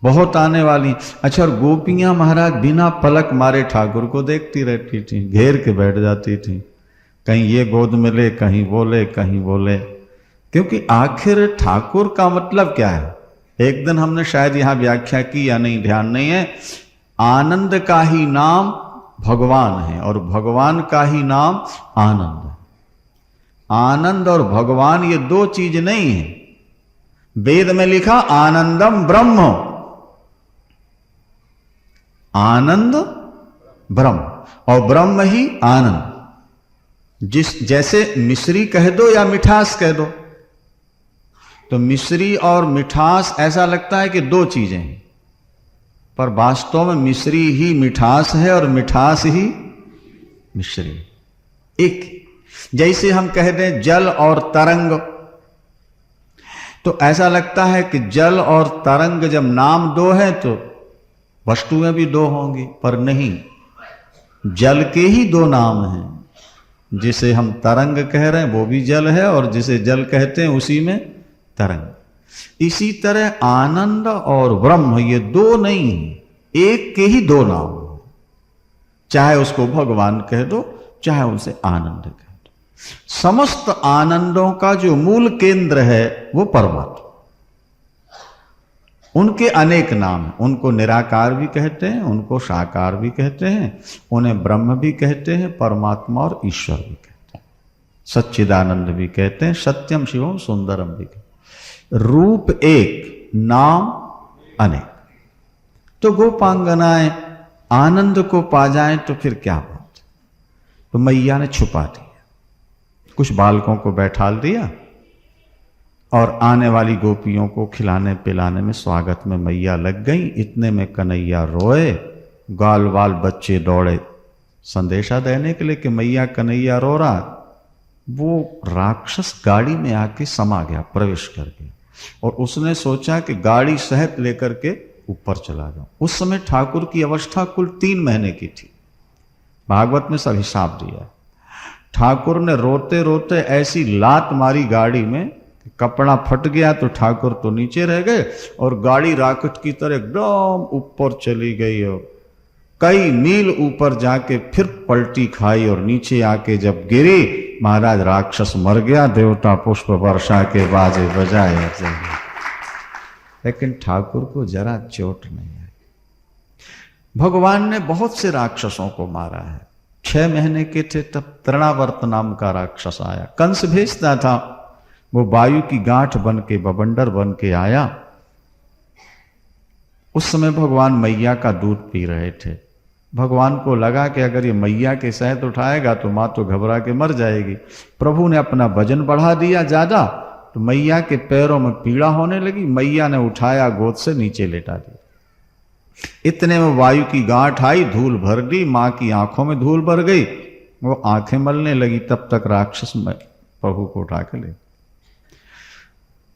बहुत आने वाली। अच्छा, और गोपियां महाराज बिना पलक मारे ठाकुर को देखती रहती थी, घेर के बैठ जाती थी, कहीं ये गोद में ले, कहीं बोले, कहीं बोले। क्योंकि आखिर ठाकुर का मतलब क्या है? एक दिन हमने शायद यहां व्याख्या की या नहीं, ध्यान नहीं है। आनंद का ही नाम भगवान है और भगवान का ही नाम आनंद है। आनंद और भगवान ये दो चीज नहीं है। वेद में लिखा आनंदम ब्रह्म, आनंद ब्रह्म, और ब्रह्म ही आनंद। जैसे मिश्री कह दो या मिठास कह दो, तो मिश्री और मिठास ऐसा लगता है कि दो चीजें हैं, पर वास्तव में मिश्री ही मिठास है और मिठास ही मिश्री एक। जैसे हम कह दें जल और तरंग, तो ऐसा लगता है कि जल और तरंग जब नाम दो है तो वस्तुएं भी दो होंगी, पर नहीं, जल के ही दो नाम हैं। जिसे हम तरंग कह रहे हैं वो भी जल है, और जिसे जल कहते हैं उसी में तरंग। इसी तरह आनंद और ब्रह्म ये दो नहीं है, एक के ही दो नाम है। चाहे उसको भगवान कह दो, चाहे उसे आनंद कह दो। समस्त आनंदों का जो मूल केंद्र है वो परमात्मा। उनके अनेक नाम हैं, उनको निराकार भी कहते हैं, उनको साकार भी कहते हैं, उन्हें ब्रह्म भी कहते हैं, परमात्मा और ईश्वर भी कहते हैं, सच्चिदानंद भी कहते हैं, सत्यम शिवम सुंदरम भी कहते हैं। रूप एक, नाम अनेक। तो गोपांगनाएं आनंद को पा जाएं तो फिर क्या बात। तो मैया ने छुपा दिया, कुछ बालकों को बैठाल दिया और आने वाली गोपियों को खिलाने पिलाने में स्वागत में मैया लग गई। इतने में कन्हैया रोए, गाल वाल बच्चे दौड़े संदेशा देने के लिए कि मैया कन्हैया रो रहा। वो राक्षस गाड़ी में आके समा गया, प्रवेश कर गया, और उसने सोचा कि गाड़ी सहित लेकर के ऊपर चला जाऊं। उस समय ठाकुर की अवस्था कुल 3 महीने की थी, भागवत में सब हिसाब दिया। ठाकुर ने रोते रोते ऐसी लात मारी गाड़ी में, कपड़ा फट गया तो ठाकुर तो नीचे रह गए और गाड़ी रॉकेट की तरह एकदम ऊपर चली गई और कई मील ऊपर जाके फिर पलटी खाई और नीचे आके जब गिरी, महाराज राक्षस मर गया। देवता पुष्प वर्षा के बाजे बजाए, लेकिन ठाकुर को जरा चोट नहीं आई। भगवान ने बहुत से राक्षसों को मारा है। 6 महीने के थे तब तृणावर्त नाम का राक्षस आया, कंस भेजता था। वो वायु की गांठ बन के, बवंडर बन के आया। उस समय भगवान मैया का दूध पी रहे थे। भगवान को लगा कि अगर ये मैया के शहद उठाएगा तो मां तो घबरा के मर जाएगी। प्रभु ने अपना वजन बढ़ा दिया ज्यादा, तो मैया के पैरों में पीड़ा होने लगी। मैया ने उठाया, गोद से नीचे लेटा दिया। इतने में वायु की गांठ आई, धूल भर दी, मां की आंखों में धूल भर गई, वो आंखें मलने लगी। तब तक राक्षस प्रभु को उठा के ले,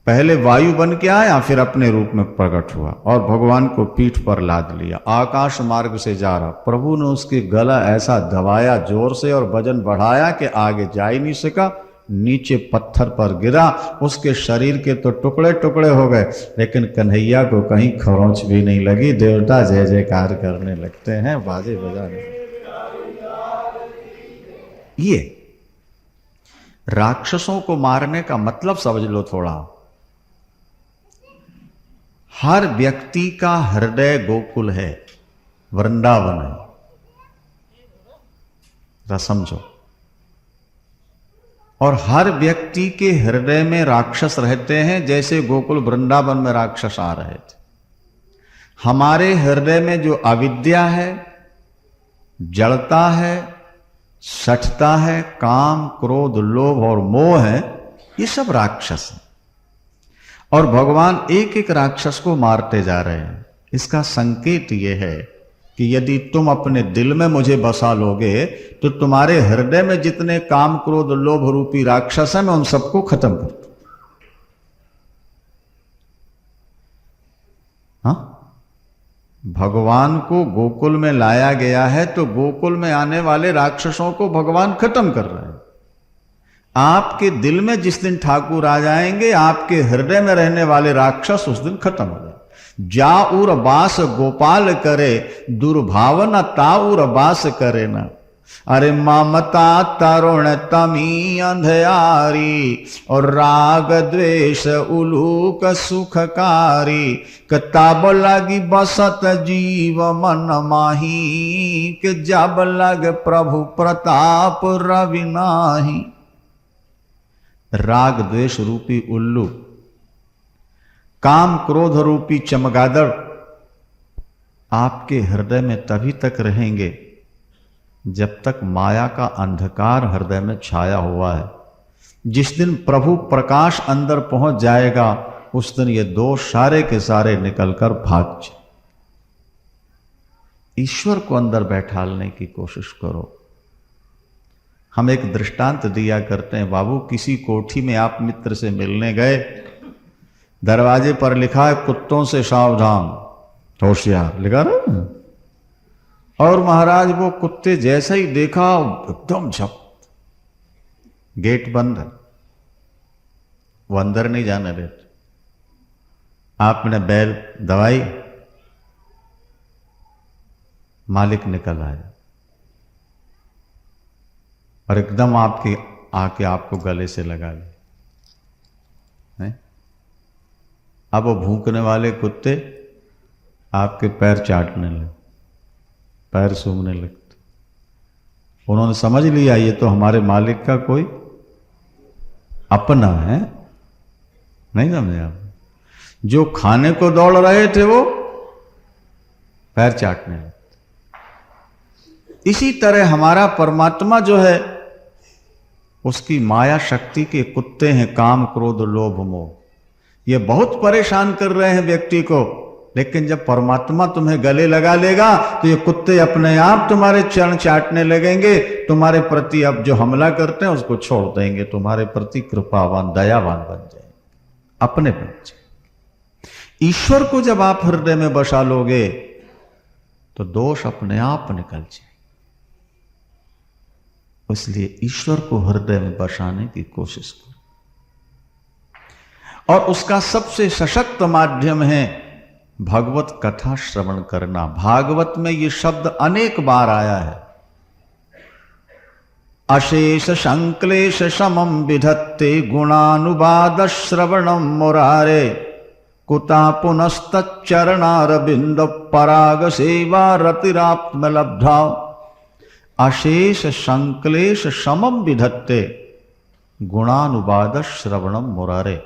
पहले वायु बन के आया, फिर अपने रूप में प्रकट हुआ और भगवान को पीठ पर लाद लिया। आकाश मार्ग से जा रहा, प्रभु ने उसके गला ऐसा दबाया जोर से और वजन बढ़ाया कि आगे जा ही नहीं सका, नीचे पत्थर पर गिरा। उसके शरीर के तो टुकड़े टुकड़े हो गए, लेकिन कन्हैया को कहीं खरोंच भी नहीं लगी। देवता जय जयकार करने लगते हैं, बाजे बजाने। ये राक्षसों को मारने का मतलब समझ लो थोड़ा। हर व्यक्ति का हृदय गोकुल है, वृंदावन है, जरा समझो। और हर व्यक्ति के हृदय में राक्षस रहते हैं, जैसे गोकुल वृंदावन में राक्षस आ रहे थे। हमारे हृदय में जो अविद्या है, जड़ता है, सठता है, काम क्रोध लोभ और मोह है, ये सब राक्षस हैं। और भगवान एक एक राक्षस को मारते जा रहे हैं। इसका संकेत यह है कि यदि तुम अपने दिल में मुझे बसा लोगे तो तुम्हारे हृदय में जितने काम क्रोध लोभ रूपी राक्षस हैं, मैं उन सबको खत्म कर दूं। हाँ, भगवान को गोकुल में लाया गया है तो गोकुल में आने वाले राक्षसों को भगवान खत्म कर रहे हैं। आपके दिल में जिस दिन ठाकुर आ जाएंगे, आपके हृदय में रहने वाले राक्षस उस दिन खत्म हो जाए। जाऊर बास गोपाल करे, दुर्भावना ताउर बास करे न। अरे ममता तरुण तमी अंधयारी, और राग द्वेष उलूक सुखकारी। कताब लगी बसत जीव मन माही, कि जब लग प्रभु प्रताप रवि नाही। राग द्वेष रूपी उल्लू, काम क्रोध रूपी चमगादड़ आपके हृदय में तभी तक रहेंगे जब तक माया का अंधकार हृदय में छाया हुआ है। जिस दिन प्रभु प्रकाश अंदर पहुंच जाएगा, उस दिन ये दोष सारे के सारे निकलकर भाग जाए। ईश्वर को अंदर बैठालने की कोशिश करो। हम एक दृष्टांत दिया करते हैं, बाबू किसी कोठी में आप मित्र से मिलने गए, दरवाजे पर लिखा है कुत्तों से सावधान, होशियार लिखा ना। और महाराज वो कुत्ते जैसा ही देखा एकदम झपट, गेट बंद है, वो अंदर नहीं जाने देते। आपने बैल दवाई, मालिक निकल आया और एकदम आपके आके आपको गले से लगा लिया। अब वो भूखने वाले कुत्ते आपके पैर चाटने लगे, पैर सूंघने लगते। उन्होंने समझ लिया ये तो हमारे मालिक का कोई अपना है। नहीं समझे आप? जो खाने को दौड़ रहे थे वो पैर चाटने लगते। इसी तरह हमारा परमात्मा जो है, उसकी माया शक्ति के कुत्ते हैं काम क्रोध लोभ मोह। ये बहुत परेशान कर रहे हैं व्यक्ति को, लेकिन जब परमात्मा तुम्हें गले लगा लेगा तो ये कुत्ते अपने आप तुम्हारे चरण चाटने लगेंगे। तुम्हारे प्रति अब जो हमला करते हैं उसको छोड़ देंगे, तुम्हारे प्रति कृपावान दयावान बन जाएंगे, अपने बन जाएंगे। ईश्वर को जब आप हृदय में बसा लोगे तो दोष अपने आप निकल जाए। इसलिए ईश्वर को हृदय में बसाने की कोशिश करो। और उसका सबसे सशक्त माध्यम है भगवत कथा श्रवण करना। भागवत में ये शब्द अनेक बार आया है। अशेष संक्लेश समम विधत्ते गुणानुवाद श्रवणम मुरारे, कुता पुनस्तच्चरणारविंद पराग सेवा रतिरात्म लब्धा। अशेष संक्लेश समम विधत्ते गुणानुवाद श्रवणम मुरारे।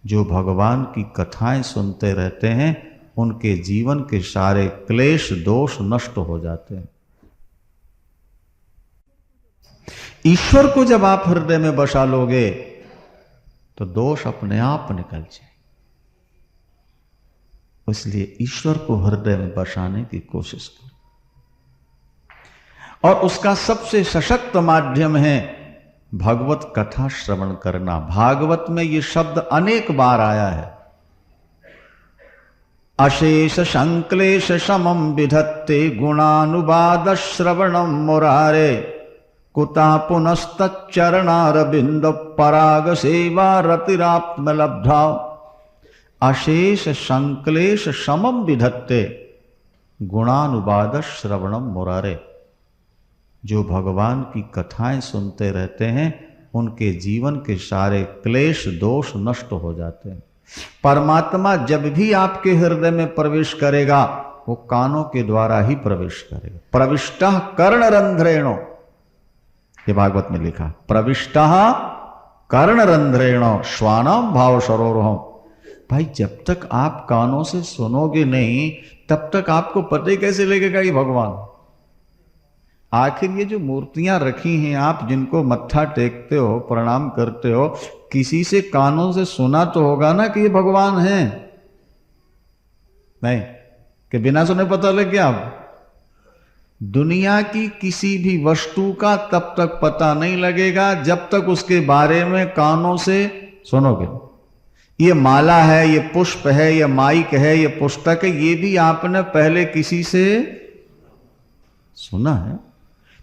जो भगवान की कथाएं सुनते रहते हैं उनके जीवन के सारे क्लेश दोष नष्ट हो जाते हैं। ईश्वर को जब आप हृदय में बसा लोगे तो दोष अपने आप निकल जाए। इसलिए ईश्वर को हृदय में बसाने की कोशिश करो। और उसका सबसे सशक्त माध्यम है भगवत कथा श्रवण करना। भागवत में ये शब्द अनेक बार आया है। अशेष संक्लेश समम विधत्ते गुणानुवाद श्रवणम मुरारे, कुता पुनस्तच्चरणारविंद पराग सेवा रतिरात्म लब्धा। अशेष संक्लेश समम विधत्ते गुणानुवाद श्रवणम मुरारे। जो भगवान की कथाएं सुनते रहते हैं उनके जीवन के सारे क्लेश दोष नष्ट हो जाते हैं। परमात्मा जब भी आपके हृदय में प्रवेश करेगा वो कानों के द्वारा ही प्रवेश करेगा। प्रविष्टः कर्णरंध्रेणो, ये भागवत में लिखा, प्रविष्टः कर्णरंध्रेणो श्वानाम भाव सरोरहम। भाई जब तक आप कानों से सुनोगे नहीं तब तक आपको पता ही कैसे लगेगा कि भगवान। आखिर ये जो मूर्तियां रखी हैं आप जिनको मत्था टेकते हो प्रणाम करते हो, किसी से कानों से सुना तो होगा ना कि ये भगवान हैं? नहीं कि बिना सुने पता लग गया। आप दुनिया की किसी भी वस्तु का तब तक पता नहीं लगेगा जब तक उसके बारे में कानों से सुनोगे। ये माला है, ये पुष्प है, ये माइक है, ये पुस्तक है, ये भी आपने पहले किसी से सुना है।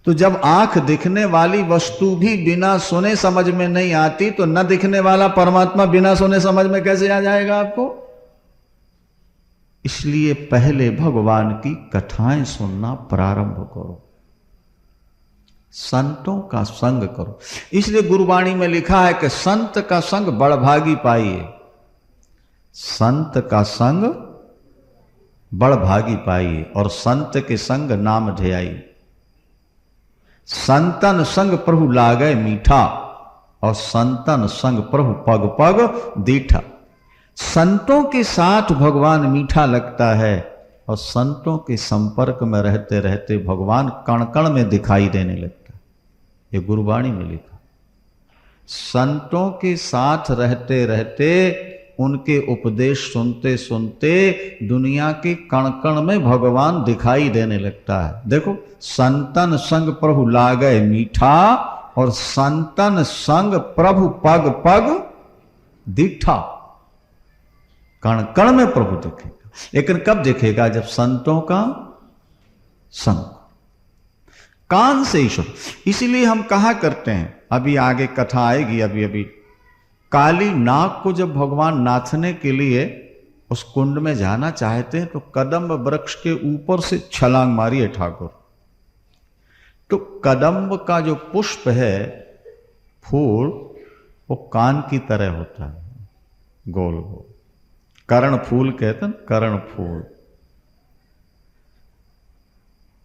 तो जब आंख दिखने वाली वस्तु भी बिना सुने समझ में नहीं आती तो न दिखने वाला परमात्मा बिना सुने समझ में कैसे आ जाएगा आपको? इसलिए पहले भगवान की कथाएं सुनना प्रारंभ करो, संतों का संग करो। इसलिए गुरुवाणी में लिखा है कि संत का संग बड़भागी पाइए, संत का संग बड़भागी पाइए, और संत के संग नाम ध्याई। संतन संग प्रभु लागे मीठा, और संतन संग प्रभु पग पग दीठा। संतों के साथ भगवान मीठा लगता है, और संतों के संपर्क में रहते रहते भगवान कण कण में दिखाई देने लगता है। ये गुरुवाणी में लिखा। संतों के साथ रहते रहते, उनके उपदेश सुनते सुनते दुनिया के कण कण में भगवान दिखाई देने लगता है। देखो, संतन संग प्रभु लागे मीठा, और संतन संग प्रभु पग पग दीठा। कण कण में प्रभु दिखेगा, लेकिन कब दिखेगा? जब संतों का संग, कान से ईश्वर। इसीलिए हम कहा करते हैं, अभी आगे कथा आएगी, अभी अभी काली नाग को जब भगवान नाथने के लिए उस कुंड में जाना चाहते हैं तो कदम्ब वृक्ष के ऊपर से छलांग मारी है ठाकुर। तो कदम्ब का जो पुष्प है, फूल, वो कान की तरह होता है, गोल गोल। कर्ण फूल कहते हैं, कर्ण फूल।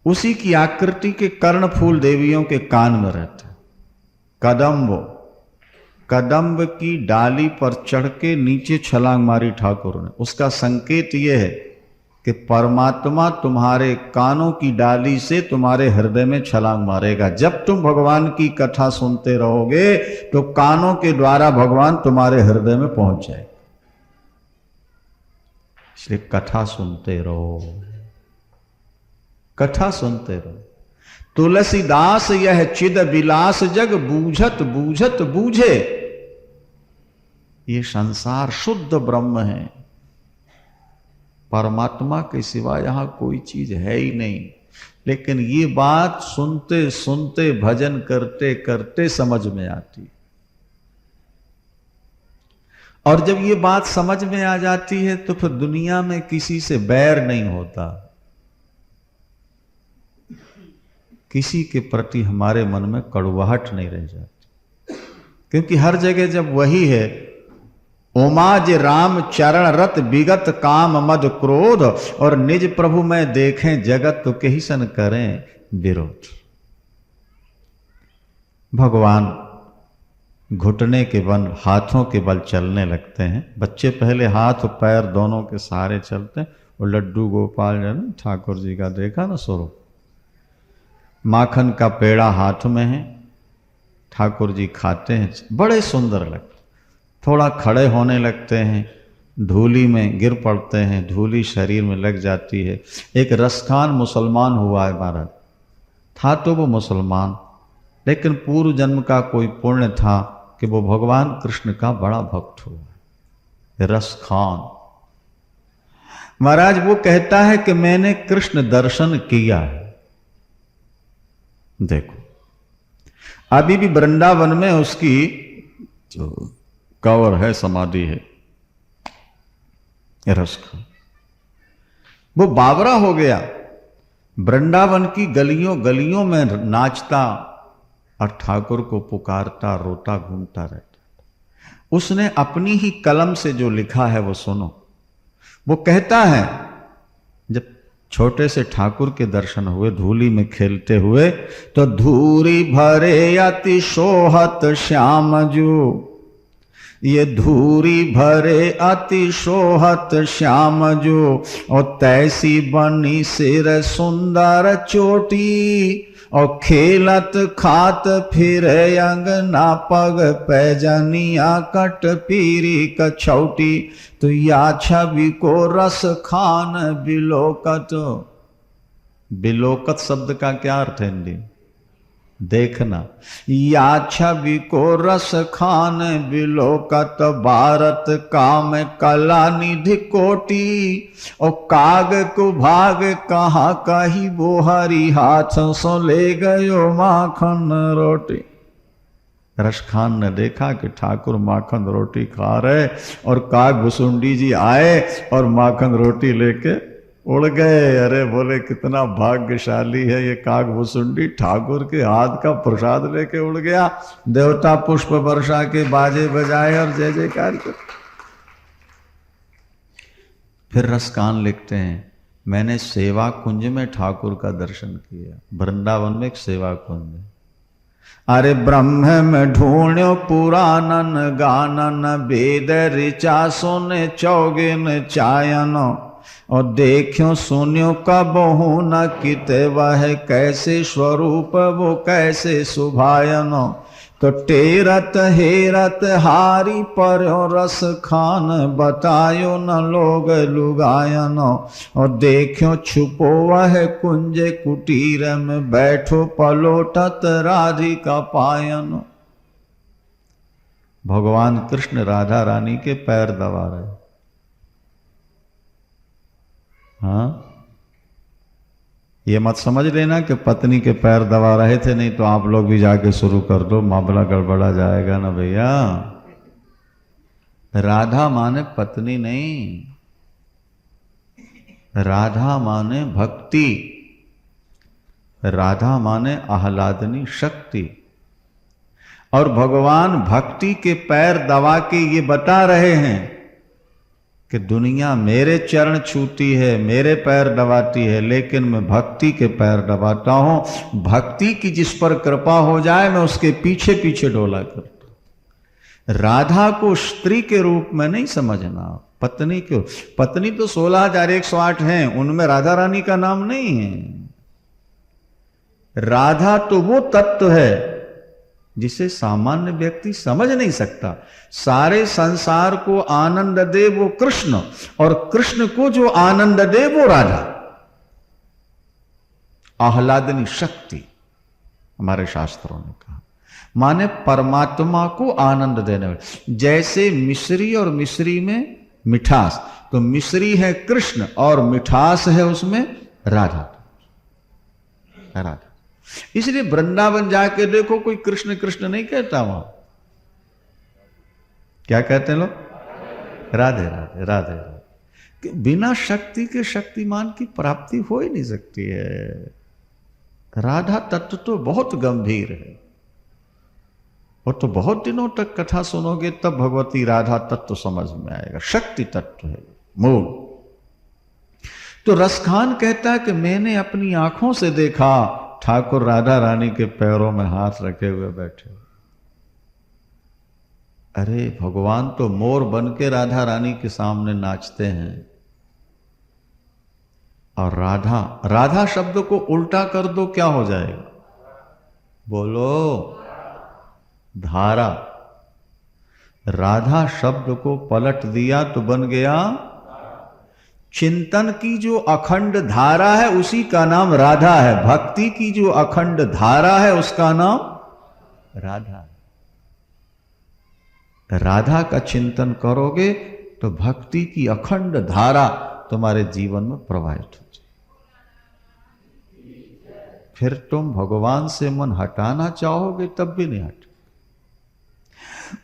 उसी की आकृति के कर्ण फूल देवियों के कान में रहते हैं। कदम्ब, कदम्ब की डाली पर चढ़ के नीचे छलांग मारी ठाकुर ने। उसका संकेत यह है कि परमात्मा तुम्हारे कानों की डाली से तुम्हारे हृदय में छलांग मारेगा। जब तुम भगवान की कथा सुनते रहोगे तो कानों के द्वारा भगवान तुम्हारे हृदय में पहुंच जाए। इसलिए कथा सुनते रहो, कथा सुनते रहो। तुलसीदास यह चिद विलास जग बूझत बूझत बूझे। ये संसार शुद्ध ब्रह्म है, परमात्मा के सिवा यहां कोई चीज है ही नहीं। लेकिन ये बात सुनते सुनते, भजन करते करते समझ में आती। और जब ये बात समझ में आ जाती है तो फिर दुनिया में किसी से बैर नहीं होता, किसी के प्रति हमारे मन में कड़वाहट नहीं रह जाती। क्योंकि हर जगह जब वही है, ओमाज राम चरण रत विगत काम मद क्रोध, और निज प्रभु में देखें जगत तो कहीं सन करें विरोध। भगवान घुटने के बल, हाथों के बल चलने लगते हैं। बच्चे पहले हाथ पैर दोनों के सहारे चलते हैं। और लड्डू गोपाल जो ना ठाकुर जी का देखा ना स्वरूप, माखन का पेड़ा हाथ में है, ठाकुर जी खाते हैं, बड़े सुंदर लगते। थोड़ा खड़े होने लगते हैं, धूली में गिर पड़ते हैं, धूली शरीर में लग जाती है। एक रसखान मुसलमान हुआ है महाराज, था तो वो मुसलमान, लेकिन पूर्व जन्म का कोई पुण्य था कि वो भगवान कृष्ण का बड़ा भक्त हुआ। रसखान महाराज वो कहता है कि मैंने कृष्ण दर्शन किया है। देखो, अभी भी वृंदावन में उसकी जो कवर है, समाधि है, रसखान। वो बावरा हो गया, वृंदावन की गलियों गलियों में नाचता और ठाकुर को पुकारता, रोता घूमता रहता। उसने अपनी ही कलम से जो लिखा है वो सुनो। वो कहता है, जब छोटे से ठाकुर के दर्शन हुए धूली में खेलते हुए, तो धूरी भरे अति सोहत श्याम जो, ये धूरी भरे अति सोहत श्याम जो, और तैसी बनी सिर सुंदर चोटी, और खेलत खात फिर अंगना पग पैजनिया कट पीरी कछौटी। तो या छवि को रस खान बिलोकत। बिलोकत शब्द का क्या अर्थ है हिंदी? देखना। या छवि को रस खान बिलोकत, भारत काम कला निधि कोटि। और काग को भाग कहाँ कही वो हरि हाथ सो ले गयो माखन रोटी। रसखान ने देखा कि ठाकुर माखन रोटी खा रहे और काग भुसुंडी जी आए और माखन रोटी लेके उड़ गए। अरे बोले कितना भाग्यशाली है ये काग भुसुंडी, ठाकुर के हाथ का प्रसाद लेके उड़ गया। देवता पुष्प वर्षा के बाजे बजाए और जय जयकार कर। फिर रसकान लिखते हैं, मैंने सेवा कुंज में ठाकुर का दर्शन किया। वृंदावन में एक सेवा कुंज है। अरे ब्रह्म में ढूंढो पुराणन गानन, वेद ऋचा सुने चौगिन चायनो, और देखियो सुनियो कबहू न किते वह कैसे स्वरूप वो कैसे सुभायनो। तो टेरत हेरत हारी पर्यो रस खान, बतायो न लोग लुगायनो, और देखियो छुपो वह कुंज कुटीर में, बैठो पलोटत राधिका पायनो। भगवान कृष्ण राधा रानी के पैर दबा रहे। हाँ, ये मत समझ लेना कि पत्नी के पैर दबा रहे थे, नहीं तो आप लोग भी जाके शुरू कर दो, मामला गड़बड़ा जाएगा ना भैया। राधा माने पत्नी नहीं, राधा माने भक्ति, राधा माने आह्लादनी शक्ति। और भगवान भक्ति के पैर दबा के ये बता रहे हैं कि दुनिया मेरे चरण छूती है, मेरे पैर दबाती है, लेकिन मैं भक्ति के पैर दबाता हूं। भक्ति की जिस पर कृपा हो जाए मैं उसके पीछे पीछे डोला करता हूं। राधा को स्त्री के रूप में नहीं समझना, पत्नी क्यों, पत्नी तो 16,108 हैं, उनमें राधा रानी का नाम नहीं है। राधा तो वो तत्व है जिसे सामान्य व्यक्ति समझ नहीं सकता। सारे संसार को आनंद दे वो कृष्ण, और कृष्ण को जो आनंद दे वो राधा। आह्लादनी शक्ति हमारे शास्त्रों ने कहा, माने परमात्मा को आनंद देने वाले। जैसे मिश्री और मिश्री में मिठास, तो मिश्री है कृष्ण और मिठास है उसमें राधा। राधा इसलिए वृंदावन जाके देखो कोई कृष्ण कृष्ण नहीं कहता, वहां क्या कहते हैं लोग, राधे राधे राधे राधे। बिना शक्ति के शक्तिमान की प्राप्ति हो ही नहीं सकती है। राधा तत्व तो बहुत गंभीर है, और तो बहुत दिनों तक कथा सुनोगे तब भगवती राधा तत्व समझ में आएगा। शक्ति तत्व है मूल। तो रसखान कहता है कि मैंने अपनी आंखों से देखा ठाकुर राधा रानी के पैरों में हाथ रखे हुए बैठे। अरे भगवान तो मोर बन के राधा रानी के सामने नाचते हैं। और राधा, राधा शब्द को उल्टा कर दो क्या हो जाएगा, बोलो, धारा। राधा शब्द को पलट दिया तो बन गया चिंतन की जो अखंड धारा है उसी का नाम राधा है। भक्ति की जो अखंड धारा है उसका नाम राधा है। राधा का चिंतन करोगे तो भक्ति की अखंड धारा तुम्हारे जीवन में प्रवाहित हो जाए। फिर तुम भगवान से मन हटाना चाहोगे तब भी नहीं हटे।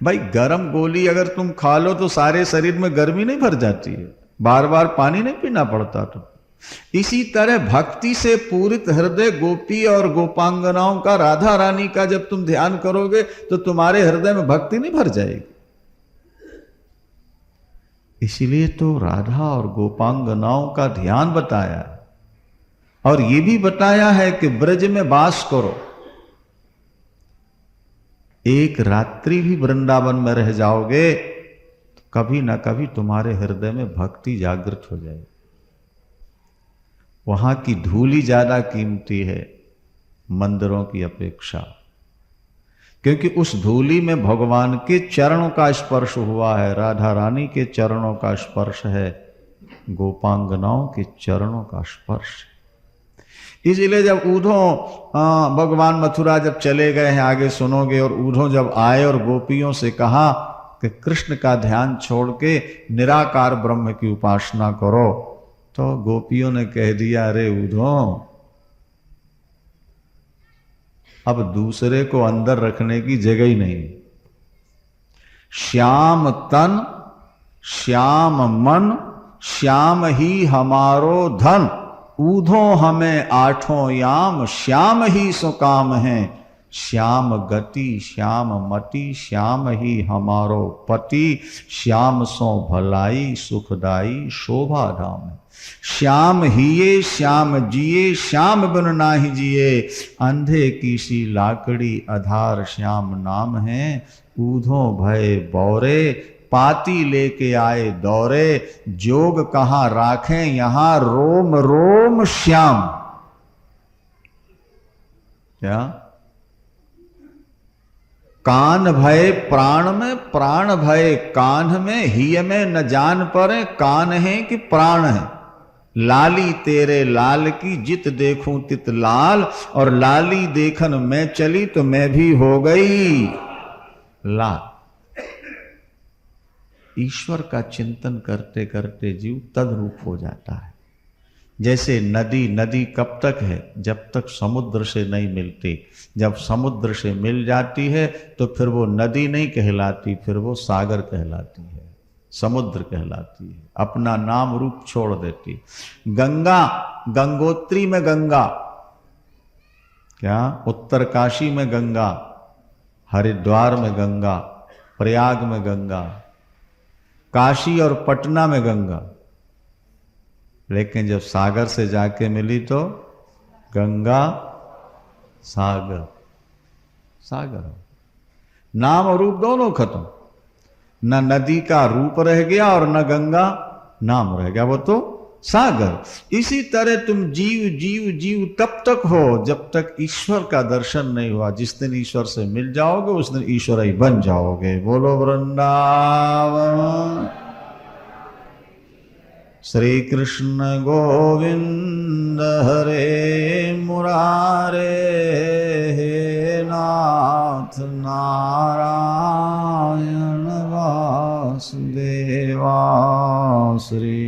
भाई गरम गोली अगर तुम खा लो तो सारे शरीर में गर्मी नहीं भर जाती है, बार बार पानी नहीं पीना पड़ता। तो इसी तरह भक्ति से पूरित हृदय गोपी और गोपांगनाओं का, राधा रानी का जब तुम ध्यान करोगे तो तुम्हारे हृदय में भक्ति नहीं भर जाएगी। इसीलिए तो राधा और गोपांगनाओं का ध्यान बताया है, और यह भी बताया है कि ब्रज में वास करो। एक रात्रि भी वृंदावन में रह जाओगे तो कभी ना कभी तुम्हारे हृदय में भक्ति जागृत हो जाएगी। वहां की धूली ज्यादा कीमती है मंदिरों की अपेक्षा, क्योंकि उस धूली में भगवान के चरणों का स्पर्श हुआ है, राधा रानी के चरणों का स्पर्श है, गोपांगनाओं के चरणों का स्पर्श है। इसलिए जब उद्धव भगवान मथुरा जब चले गए हैं, आगे सुनोगे, और उद्धव जब आए और गोपियों से कहा कि कृष्ण का ध्यान छोड़ के निराकार ब्रह्म की उपासना करो, तो गोपियों ने कह दिया, अरे उद्धव अब दूसरे को अंदर रखने की जगह ही नहीं। श्याम तन, श्याम मन, श्याम ही हमारो धन, ऊधो हमें आठों याम, श्याम ही सुकाम है। श्याम गति, श्याम मति, श्याम ही हमारो पति, श्याम सो भलाई सुखदाई शोभा धाम है। श्याम हिये श्याम जिए, श्याम बिन नाहि जिए, अंधे की सी लाकड़ी आधार श्याम नाम है। ऊधो भय बौरे, पाती लेके आए दौरे, जोग कहाँ राखें यहाँ रोम रोम श्याम। क्या? कान भय प्राण में, प्राण भय कान में, हिय में न जान परे कान है कि प्राण है। लाली तेरे लाल की जित देखूं तित लाल, और लाली देखन मैं चली तो मैं भी हो गई लाल। ईश्वर का चिंतन करते करते जीव तद्रूप हो जाता है। जैसे नदी, नदी कब तक है? जब तक समुद्र से नहीं मिलती। जब समुद्र से मिल जाती है तो फिर वो नदी नहीं कहलाती, फिर वो सागर कहलाती है, समुद्र कहलाती है, अपना नाम रूप छोड़ देती। गंगा, गंगोत्री में गंगा, क्या उत्तरकाशी में गंगा, हरिद्वार में गंगा, प्रयाग में गंगा, काशी और पटना में गंगा। लेकिन जब सागर से जाके मिली तो गंगा सागर, सागर नाम और रूप दोनों खत्म। न नदी का रूप रह गया और न गंगा नाम रह गया, वो तो सागर। इसी तरह तुम जीव जीव जीव तब तक हो जब तक ईश्वर का दर्शन नहीं हुआ। जिस दिन ईश्वर से मिल जाओगे उस दिन ईश्वर ही बन जाओगे। बोलो वृंदावन श्री कृष्ण गोविंद हरे मुरारे, हे नाथ नारायण वासुदेवा। श्री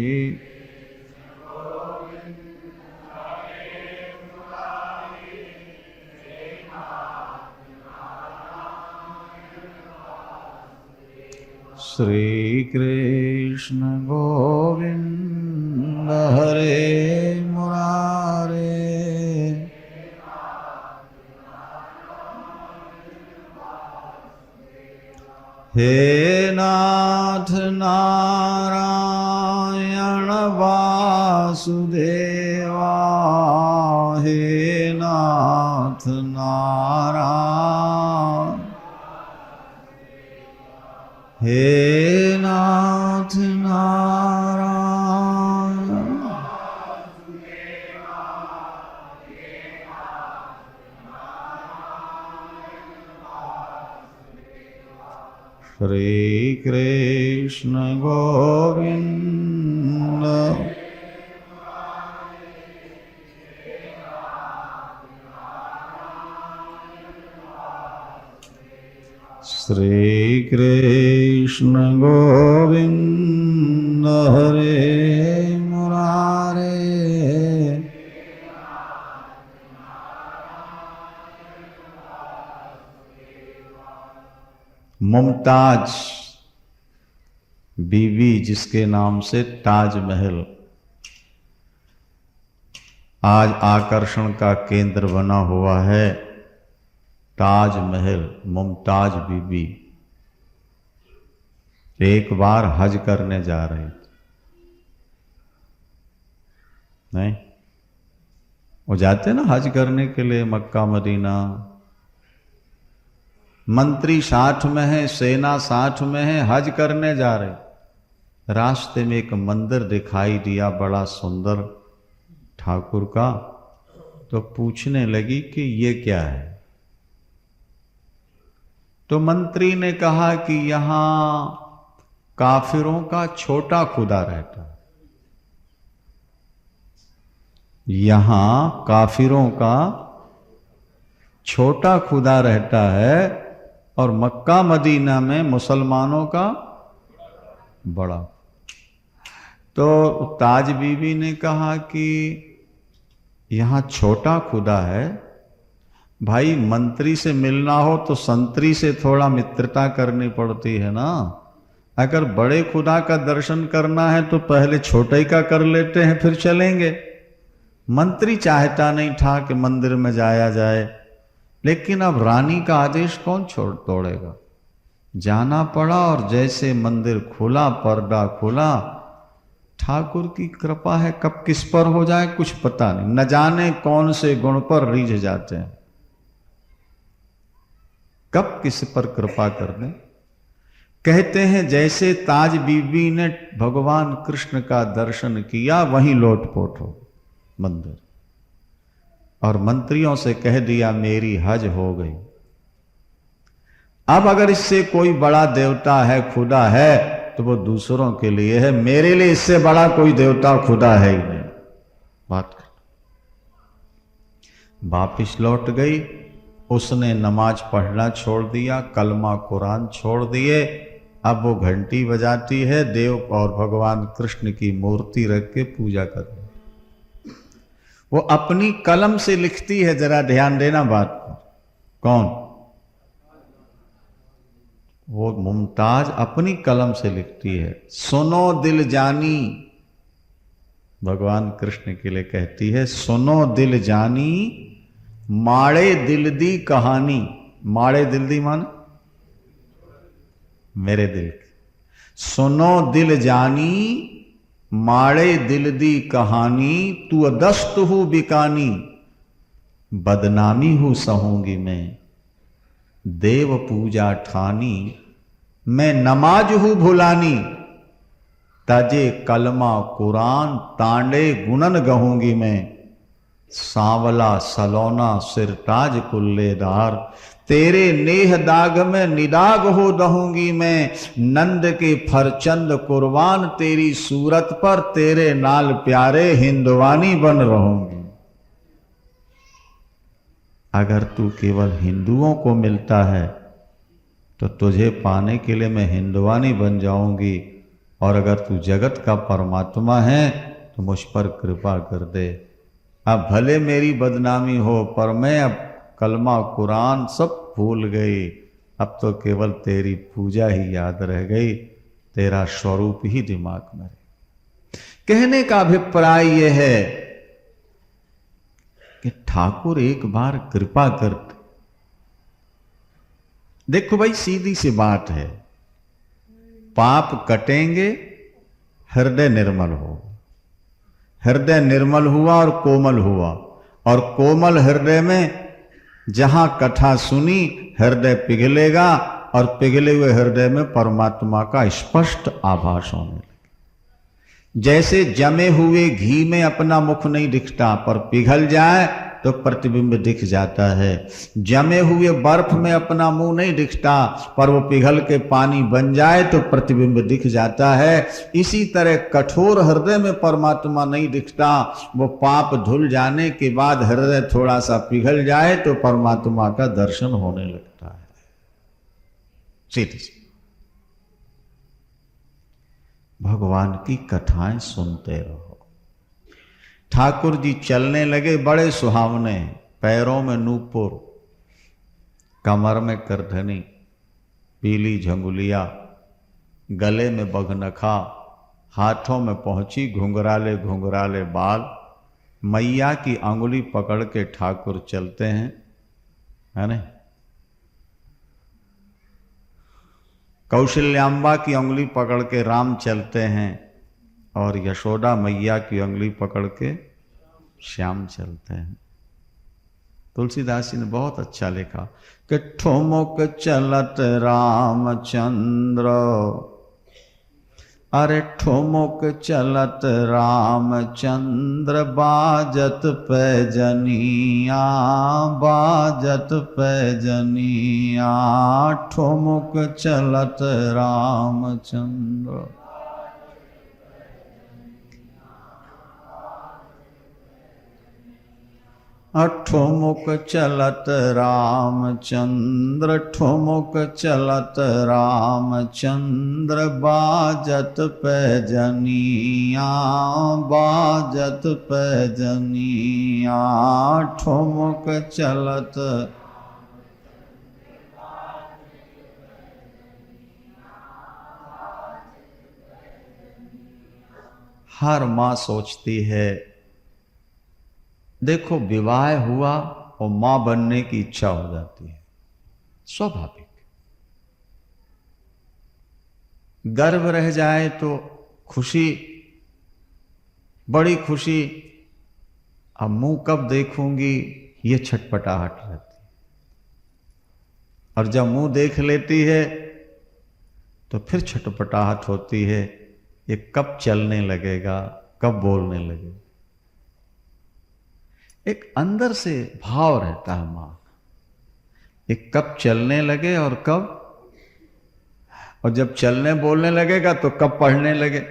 श्री कृष्ण गोविंद हरे मुरारे, हे नाथ नारायण वासुदेवा, हे नाथ नारायण, हे नाथ नारायण। श्री कृष्ण गोविंद श्री कृष्ण गोविंद हरे मुरारे, मुमताज बीवी जिसके नाम से ताजमहल आज आकर्षण का केंद्र बना हुआ है। ताजमहल, मुमताज बीबी एक बार हज करने जा रही थी। नहीं, वो जाते ना हज करने के लिए मक्का मदीना। मंत्री साथ में है, सेना साथ में है, हज करने जा रहे। रास्ते में एक मंदिर दिखाई दिया बड़ा सुंदर ठाकुर का, तो पूछने लगी कि ये क्या है। तो मंत्री ने कहा कि यहां काफिरों का छोटा खुदा रहता है, यहां काफिरों का छोटा खुदा रहता है और मक्का मदीना में मुसलमानों का बड़ा। तो ताज बीबी ने कहा कि यहां छोटा खुदा है भाई मंत्री से मिलना हो तो संतरी से थोड़ा मित्रता करनी पड़ती है ना। अगर बड़े खुदा का दर्शन करना है तो पहले छोटे का कर लेते हैं, फिर चलेंगे। मंत्री चाहता नहीं था कि मंदिर में जाया जाए, लेकिन अब रानी का आदेश कौन तोड़ेगा। जाना पड़ा और जैसे मंदिर खुला, पर्दा खुला, ठाकुर की कृपा है, कब किस पर हो जाए कुछ पता नहीं। न जाने कौन से गुण पर रीझ जाते हैं, कब किस पर कृपा कर दें। कहते हैं जैसे ताज बीबी ने भगवान कृष्ण का दर्शन किया, वहीं लोटपोट हो मंदिर, और मंत्रियों से कह दिया मेरी हज हो गई। अब अगर इससे कोई बड़ा देवता है, खुदा है, तो वो दूसरों के लिए है, मेरे लिए इससे बड़ा कोई देवता खुदा है ही नहीं। बात कर वापिस लौट गई। उसने नमाज पढ़ना छोड़ दिया, कलमा कुरान छोड़ दिए। अब वो घंटी बजाती है, देव और भगवान कृष्ण की मूर्ति रख के पूजा कर रही। वो अपनी कलम से लिखती है, जरा ध्यान देना बात पर। कौन? वो मुमताज अपनी कलम से लिखती है। सुनो दिल जानी, भगवान कृष्ण के लिए कहती है, सुनो दिल जानी माड़े दिल दी कहानी। माड़े दिल दी माने मेरे दिल की। सुनो दिल जानी माड़े दिल दी कहानी, तू अदस्त हूं बिकानी, बदनामी हूं सहूंगी मैं, देव पूजा ठानी, मैं नमाज हूं भुलानी, ताजे कलमा कुरान तांडे गुणन गहूंगी मैं, सांवला सलोना सिरताज कुल्लेदार, तेरे नेह दाग में निदाग हो दहूंगी मैं, नंद के फरचंद कुर्बान तेरी सूरत पर, तेरे नाल प्यारे हिंदवानी बन रहूंगी। अगर तू केवल हिंदुओं को मिलता है तो तुझे पाने के लिए मैं हिंदवानी बन जाऊंगी, और अगर तू जगत का परमात्मा है तो मुझ पर कृपा कर दे। अब भले मेरी बदनामी हो, पर मैं अब कलमा कुरान सब भूल गई, अब तो केवल तेरी पूजा ही याद रह गई, तेरा स्वरूप ही दिमाग में रहे। कहने का अभिप्राय यह है कि ठाकुर एक बार कृपा करते। देखो भाई, सीधी सी बात है, पाप कटेंगे, हृदय निर्मल हो। हृदय निर्मल हुआ और कोमल हुआ, और कोमल हृदय में जहां कथा सुनी, हृदय पिघलेगा, और पिघले हुए हृदय में परमात्मा का स्पष्ट आभास होने लगे। जैसे जमे हुए घी में अपना मुख नहीं दिखता, पर पिघल जाए तो प्रतिबिंब दिख जाता है। जमे हुए बर्फ में अपना मुंह नहीं दिखता, पर वो पिघल के पानी बन जाए तो प्रतिबिंब दिख जाता है। इसी तरह कठोर हृदय में परमात्मा नहीं दिखता, वो पाप धुल जाने के बाद हृदय थोड़ा सा पिघल जाए तो परमात्मा का दर्शन होने लगता है। सीधी सी भगवान की कथाएं सुनते रहो। ठाकुर जी चलने लगे, बड़े सुहावने, पैरों में नूपुर, कमर में करधनी, पीली झंगुलिया, गले में बघनखा, हाथों में पहुंची घुंघराले घुंघराले बाल। मैया की अंगुली पकड़ के ठाकुर चलते हैं, है ना। कौशल्याम्बा की अंगुली पकड़ के राम चलते हैं, और यशोदा मैया की अंगुली पकड़ के श्याम चलते हैं। तुलसीदास जी ने बहुत अच्छा लिखा कि ठुमुक चलत रामचंद्र, अरे ठुमुक चलत रामचंद्र, बाजत पैजनिया, बाजत पैजनिया, ठुमुक चलत रामचंद्र। ठुमुक चलत रामचंद्र, ठुमुक चलत रामचंद्र, बाजत पैजनिया, बाजत पैजनिया, ठुमुक चलत। हर माँ सोचती है, देखो विवाह हुआ और मां बनने की इच्छा हो जाती है, स्वाभाविक। गर्भ रह जाए तो खुशी, बड़ी खुशी, अब मुंह कब देखूंगी ये छटपटाहट रहती है। और जब मुंह देख लेती है तो फिर छटपटाहट होती है, ये कब चलने लगेगा, कब बोलने लगेगा। एक अंदर से भाव रहता है मां का, ये कब चलने लगे और कब, और जब चलने बोलने लगेगा तो कब पढ़ने लगे,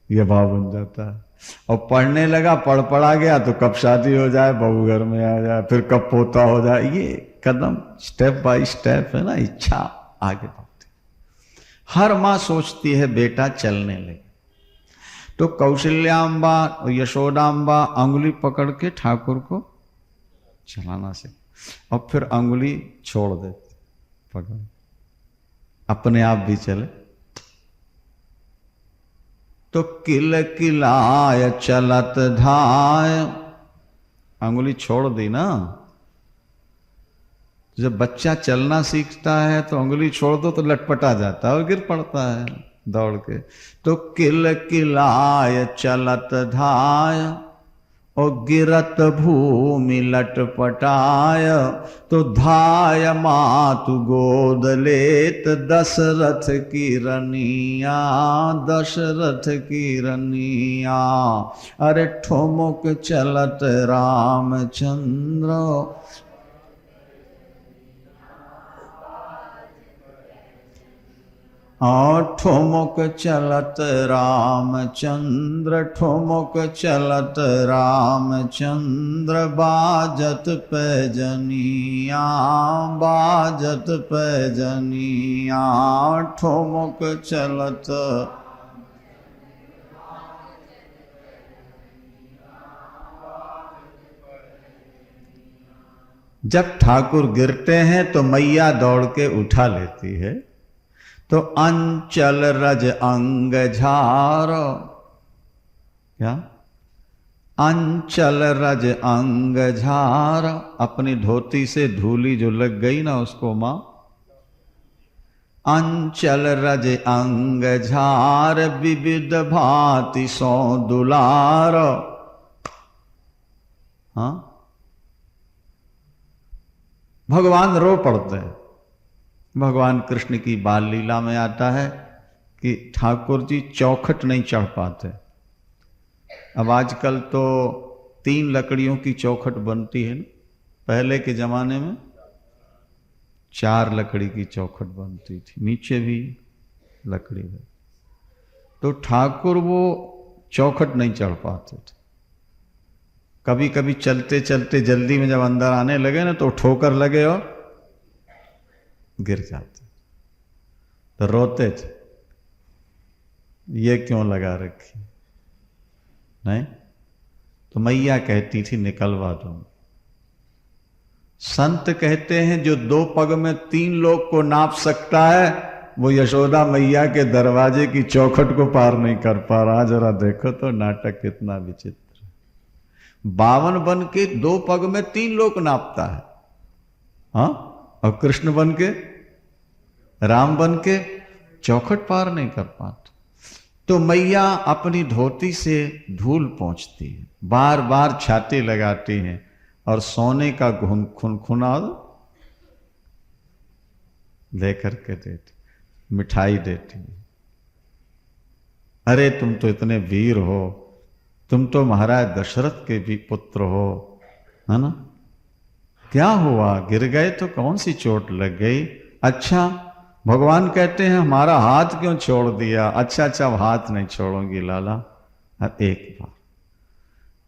ये भाव बन जाता है। और पढ़ने लगा, पढ़ पढ़ा गया तो कब शादी हो जाए, बहू घर में आ जाए, फिर कब पोता हो जाए। ये कदम स्टेप बाय स्टेप है ना, इच्छा आगे बढ़ती। हर मां सोचती है बेटा चलने लगे। तो कौशल्याम्बा और यशोदाम्बा अंगुली पकड़ के ठाकुर को चलाना से, और फिर अंगुली छोड़ देते, पकड़, अपने आप भी चले। तो किल किलाय चलत धाय, अंगुली छोड़ दी ना। जब बच्चा चलना सीखता है तो अंगुली छोड़ दो तो लटपटा जाता है और गिर पड़ता है दौड़ के। तो किल किलाय चलत धाय, और गिरत भूमि लटपटाय। तो धाय मातु गोद लेत, दशरथ की रनिया, दशरथ की रनिया। अरे ठुमुक चलत रामचंद्र, ठुमुक चलत रामचंद्र, ठुमुक चलत रामचंद्र। बाजत पैजनिया, बाजत पैजनिया, ठुमुक चलत। जब ठाकुर गिरते हैं तो मैया दौड़ के उठा लेती है। तो अंचल रज अंग झार, क्या अंचल रज अंग झार, अपनी धोती से धूली जो लग गई ना उसको मां, अंचल रज अंग झार, विविध भांति सो दुलार। हाँ, भगवान रो पड़ते हैं। भगवान कृष्ण की बाल लीला में आता है कि ठाकुर जी चौखट नहीं चढ़ पाते। अब आजकल तो 3 लकड़ियों की चौखट बनती है ना, पहले के जमाने में 4 लकड़ी की चौखट बनती थी, नीचे भी लकड़ी है। तो ठाकुर वो चौखट नहीं चढ़ पाते थे। कभी कभी चलते चलते जल्दी में जब अंदर आने लगे ना तो ठोकर लगे और गिर जाते, तो रोते थे, ये क्यों लगा रखी, नहीं तो मैया कहती थी निकलवा दो। संत कहते हैं जो 2 पग में 3 लोग को नाप सकता है वो यशोदा मैया के दरवाजे की चौखट को पार नहीं कर पा रहा। जरा देखो तो नाटक कितना विचित्र। 52 बन के 2 पग में 3 लोग नापता है, हाँ, और कृष्ण बन के, राम बन के चौखट पार नहीं कर पाते। तो मैया अपनी धोती से धूल पोंछती है, बार बार छाती लगाती हैं और सोने का खुनखुना लेकर के देती, मिठाई देती है। अरे तुम तो इतने वीर हो, तुम तो महाराज दशरथ के भी पुत्र हो, है ना, क्या हुआ, गिर गए तो कौन सी चोट लग गई। अच्छा, भगवान कहते हैं हमारा हाथ क्यों छोड़ दिया। अच्छा, अब हाथ नहीं छोड़ूंगी लाला, एक बार।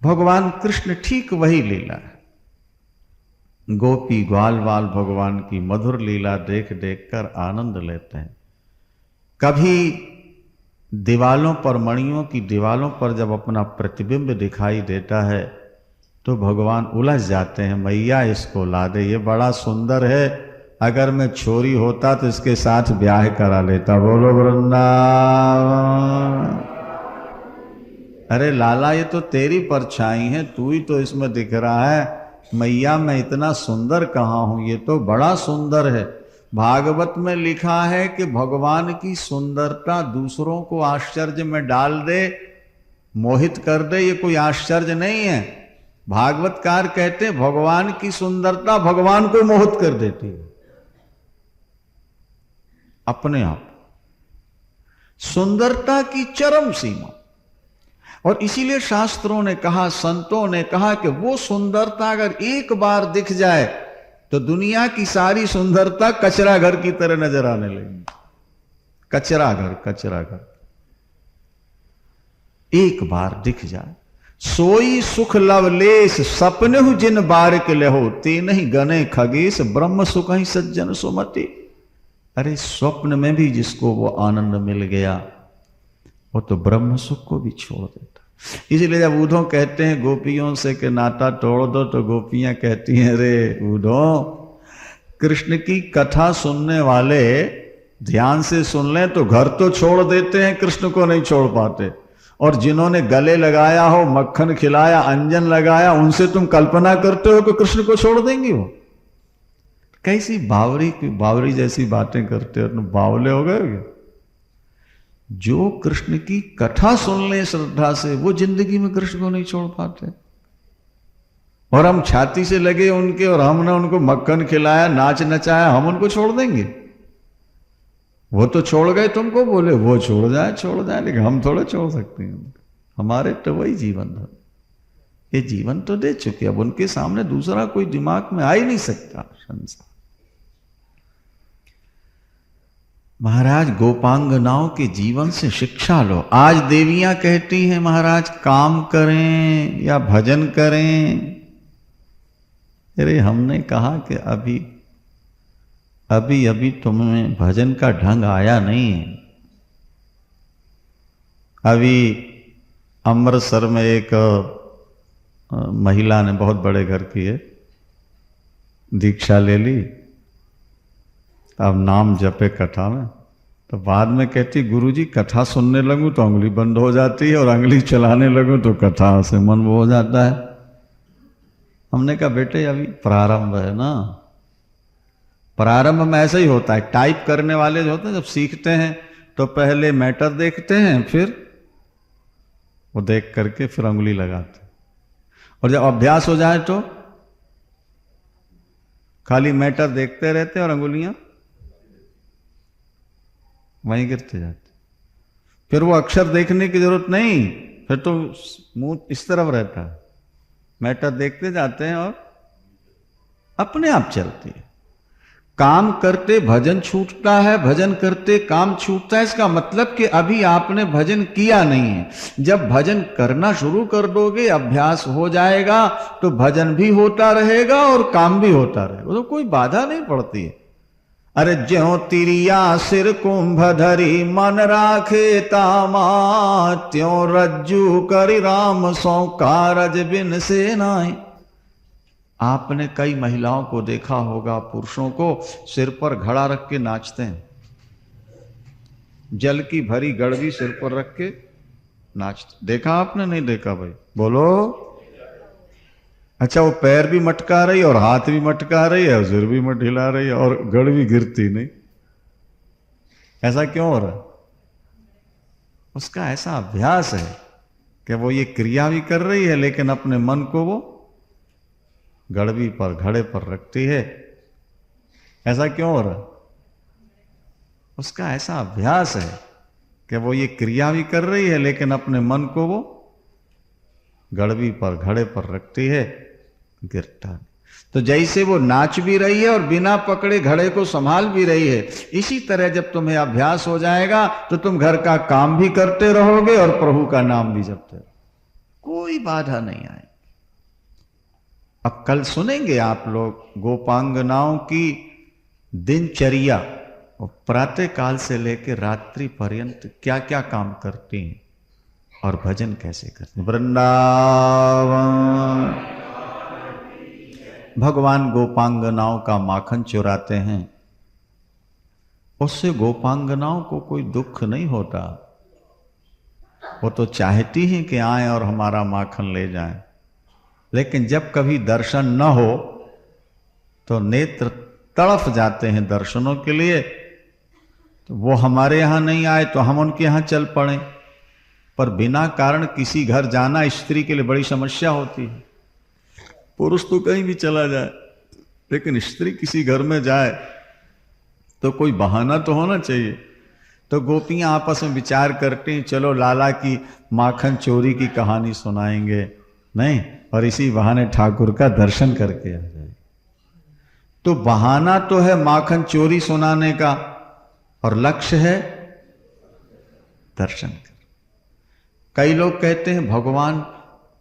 भगवान कृष्ण ठीक वही लीला है। गोपी ग्वाल वाल भगवान की मधुर लीला देख देख कर आनंद लेते हैं। कभी दीवालों पर, मणियों की दीवालों पर जब अपना प्रतिबिंब दिखाई देता है तो भगवान उलझ जाते हैं, मैया इसको ला दे, ये बड़ा सुंदर है, अगर मैं छोरी होता तो इसके साथ ब्याह करा लेता। बोलो वृंदावन। अरे लाला ये तो तेरी परछाई है, तू ही तो इसमें दिख रहा है, मैया मैं इतना सुंदर कहाँ हूं, ये तो बड़ा सुंदर है। भागवत में लिखा है कि भगवान की सुंदरता दूसरों को आश्चर्य में डाल दे, मोहित कर दे, ये कोई आश्चर्य नहीं है। भागवतकार कहते हैं भगवान की सुंदरता भगवान को मोहित कर देती है अपने आप। सुंदरता की चरम सीमा। और इसीलिए शास्त्रों ने कहा, संतों ने कहा कि वो सुंदरता अगर एक बार दिख जाए तो दुनिया की सारी सुंदरता कचरा घर की तरह नजर आने लगेगी। कचरा घर, कचरा घर एक बार दिख जाए। सोई सुख लवलेश सपने जिन बारिक लेहो, ते नहीं गने खगेश ब्रह्म सुख ही सज्जन सुमति। अरे स्वप्न में भी जिसको वो आनंद मिल गया वो तो ब्रह्म सुख को भी छोड़ देता। इसलिए जब उद्धव कहते हैं गोपियों से कि नाता तोड़ दो, तो गोपियां कहती हैं अरे उद्धव, कृष्ण की कथा सुनने वाले ध्यान से सुन लें तो घर तो छोड़ देते हैं, कृष्ण को नहीं छोड़ पाते। और जिन्होंने गले लगाया हो, मक्खन खिलाया, अंजन लगाया, उनसे तुम कल्पना करते हो कि कृष्ण को छोड़ देंगी वो? कैसी बावरी जैसी बातें करते हो, तुम बावले हो गए। जो कृष्ण की कथा सुन ले श्रद्धा से वो जिंदगी में कृष्ण को नहीं छोड़ पाते। और हम छाती से लगे उनके, और हमने उनको मक्खन खिलाया, नाच नचाया, हम उनको छोड़ देंगे? वो तो छोड़ गए, तुमको बोले वो छोड़ जाए, लेकिन हम थोड़ा छोड़ सकते हैं। हमारे तो वही जीवन था, ये जीवन तो दे चुके, अब उनके सामने दूसरा कोई दिमाग में आ ही नहीं सकता संसार। महाराज गोपांगनाओं के जीवन से शिक्षा लो। आज देवियां कहती हैं महाराज काम करें या भजन करें। अरे हमने कहा कि अभी तुम्हें भजन का ढंग आया नहीं है। अभी अमृतसर में एक महिला ने, बहुत बड़े घर की है, दीक्षा ले ली, अब नाम जपे कथा में, तो बाद में कहती गुरुजी कथा सुनने लगूं तो उंगली बंद हो जाती है, और उंगली चलाने लगूं तो कथा से मन वो हो जाता है। हमने कहा बेटे अभी प्रारंभ है ना, प्रारंभ में ऐसा ही होता है। टाइप करने वाले जो होते हैं जब सीखते हैं तो पहले मैटर देखते हैं, फिर वो देख करके फिर उंगली लगाते हैं, और जब अभ्यास हो जाए तो खाली मैटर देखते रहते और अंगुलियां वहीं गिरते जाते। फिर वो अक्षर देखने की जरूरत नहीं, फिर तो मुंह इस तरफ रहता है, मैटर देखते जाते हैं और अपने आप चलती है। काम करते भजन छूटता है, भजन करते काम छूटता है। इसका मतलब कि अभी आपने भजन किया नहीं है। जब भजन करना शुरू कर दोगे, अभ्यास हो जाएगा, तो भजन भी होता रहेगा और काम भी होता रहेगा, तो कोई बाधा नहीं पड़ती है। अरे ज्यों तिरिया सिर कुंभ धरी मन राखे तामा, त्यों रज्जू करि राम सौ कारज बिन से नाई। आपने कई महिलाओं को देखा होगा, पुरुषों को सिर पर घड़ा रख के नाचते हैं, जल की भरी गड़वी सिर पर रख के नाचते। देखा आपने? नहीं देखा भाई? बोलो। अच्छा, वो पैर भी मटका रही और हाथ भी मटका रही है, सिर भी मट हिला रही है और गड़वी गिरती नहीं। ऐसा क्यों हो रहा है? उसका ऐसा अभ्यास है कि वो ये क्रिया भी कर रही है लेकिन अपने मन को वो गड़वी पर, घड़े पर रखती है। ऐसा क्यों हो रहा है? उसका ऐसा अभ्यास है कि वो ये क्रिया भी कर रही है लेकिन अपने मन को वो गड़वी पर, घड़े पर रखती है, गिरता नहीं। तो जैसे वो नाच भी रही है और बिना पकड़े घड़े को संभाल भी रही है, इसी तरह जब तुम्हें अभ्यास हो जाएगा तो तुम घर का काम भी करते रहोगे और प्रभु का नाम भी जपते रहोगे। कोई बाधा नहीं आएगी। अब कल सुनेंगे आप लोग गोपांगनाओं की दिनचर्या, प्रातः काल से लेकर रात्रि पर्यंत क्या क्या काम करती हैं और भजन कैसे करते हैं। वृंदावन भगवान गोपांगनाओं का माखन चुराते हैं, उससे गोपांगनाओं को कोई दुख नहीं होता। वो तो चाहती हैं कि आए और हमारा माखन ले जाएं, लेकिन जब कभी दर्शन न हो तो नेत्र तड़फ जाते हैं दर्शनों के लिए। तो वो हमारे यहां नहीं आए तो हम उनके यहां चल पड़े। पर बिना कारण किसी घर जाना स्त्री के लिए बड़ी समस्या होती है। पुरुष तो कहीं भी चला जाए, लेकिन स्त्री किसी घर में जाए तो कोई बहाना तो होना चाहिए। तो गोपियां आपस में विचार करती हैं, चलो लाला की माखन चोरी की कहानी सुनाएंगे, नहीं, और इसी बहाने ठाकुर का दर्शन करके आ जाए। तो बहाना तो है माखन चोरी सुनाने का, और लक्ष्य है दर्शन कर। कई लोग कहते हैं भगवान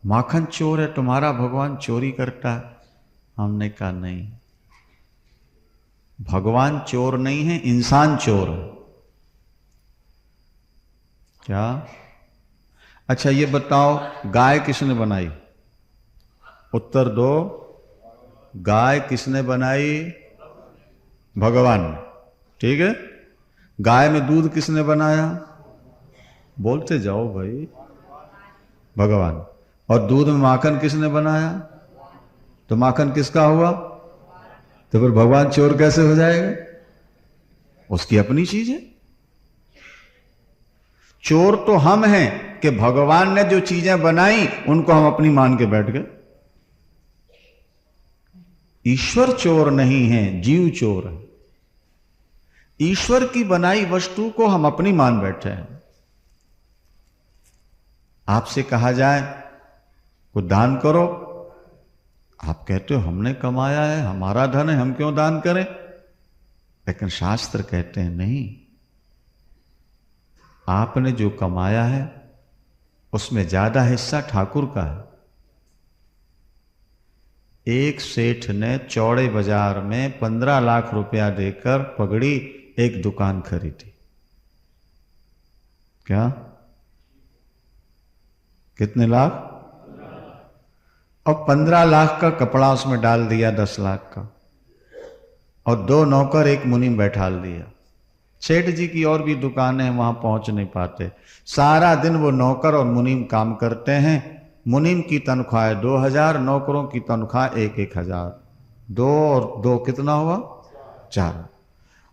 माखन चोर है, तुम्हारा भगवान चोरी करता है। हमने कहा नहीं, भगवान चोर नहीं है, इंसान चोर है। क्या? अच्छा ये बताओ, गाय किसने बनाई? उत्तर दो। गाय किसने बनाई? भगवान। ठीक है। गाय में दूध किसने बनाया? बोलते जाओ भाई। भगवान। और दूध में माखन किसने बनाया? तो माखन किसका हुआ? तो फिर भगवान चोर कैसे हो जाएगा? उसकी अपनी चीज है। चोर तो हम हैं कि भगवान ने जो चीजें बनाई उनको हम अपनी मान के बैठ गए। ईश्वर चोर नहीं है, जीव चोर है। ईश्वर की बनाई वस्तु को हम अपनी मान बैठे हैं। आपसे कहा जाए कुछ दान करो, आप कहते हो हमने कमाया है, हमारा धन है, हम क्यों दान करें? लेकिन शास्त्र कहते हैं नहीं, आपने जो कमाया है उसमें ज्यादा हिस्सा ठाकुर का है। एक सेठ ने चौड़े बाजार में 15 लाख रुपया देकर पगड़ी एक दुकान खरीदी। क्या? कितने लाख? और 15 लाख का कपड़ा उसमें डाल दिया 10 लाख का, और 2 नौकर एक मुनीम बैठा दिया। सेठ जी की और भी दुकानें हैं, वहां पहुंच नहीं पाते। सारा दिन वो नौकर और मुनीम काम करते हैं। मुनीम की तनख्वाह 2000, नौकरों की तनख्वाह 1-1000। 2 और 2 कितना हुआ? 4।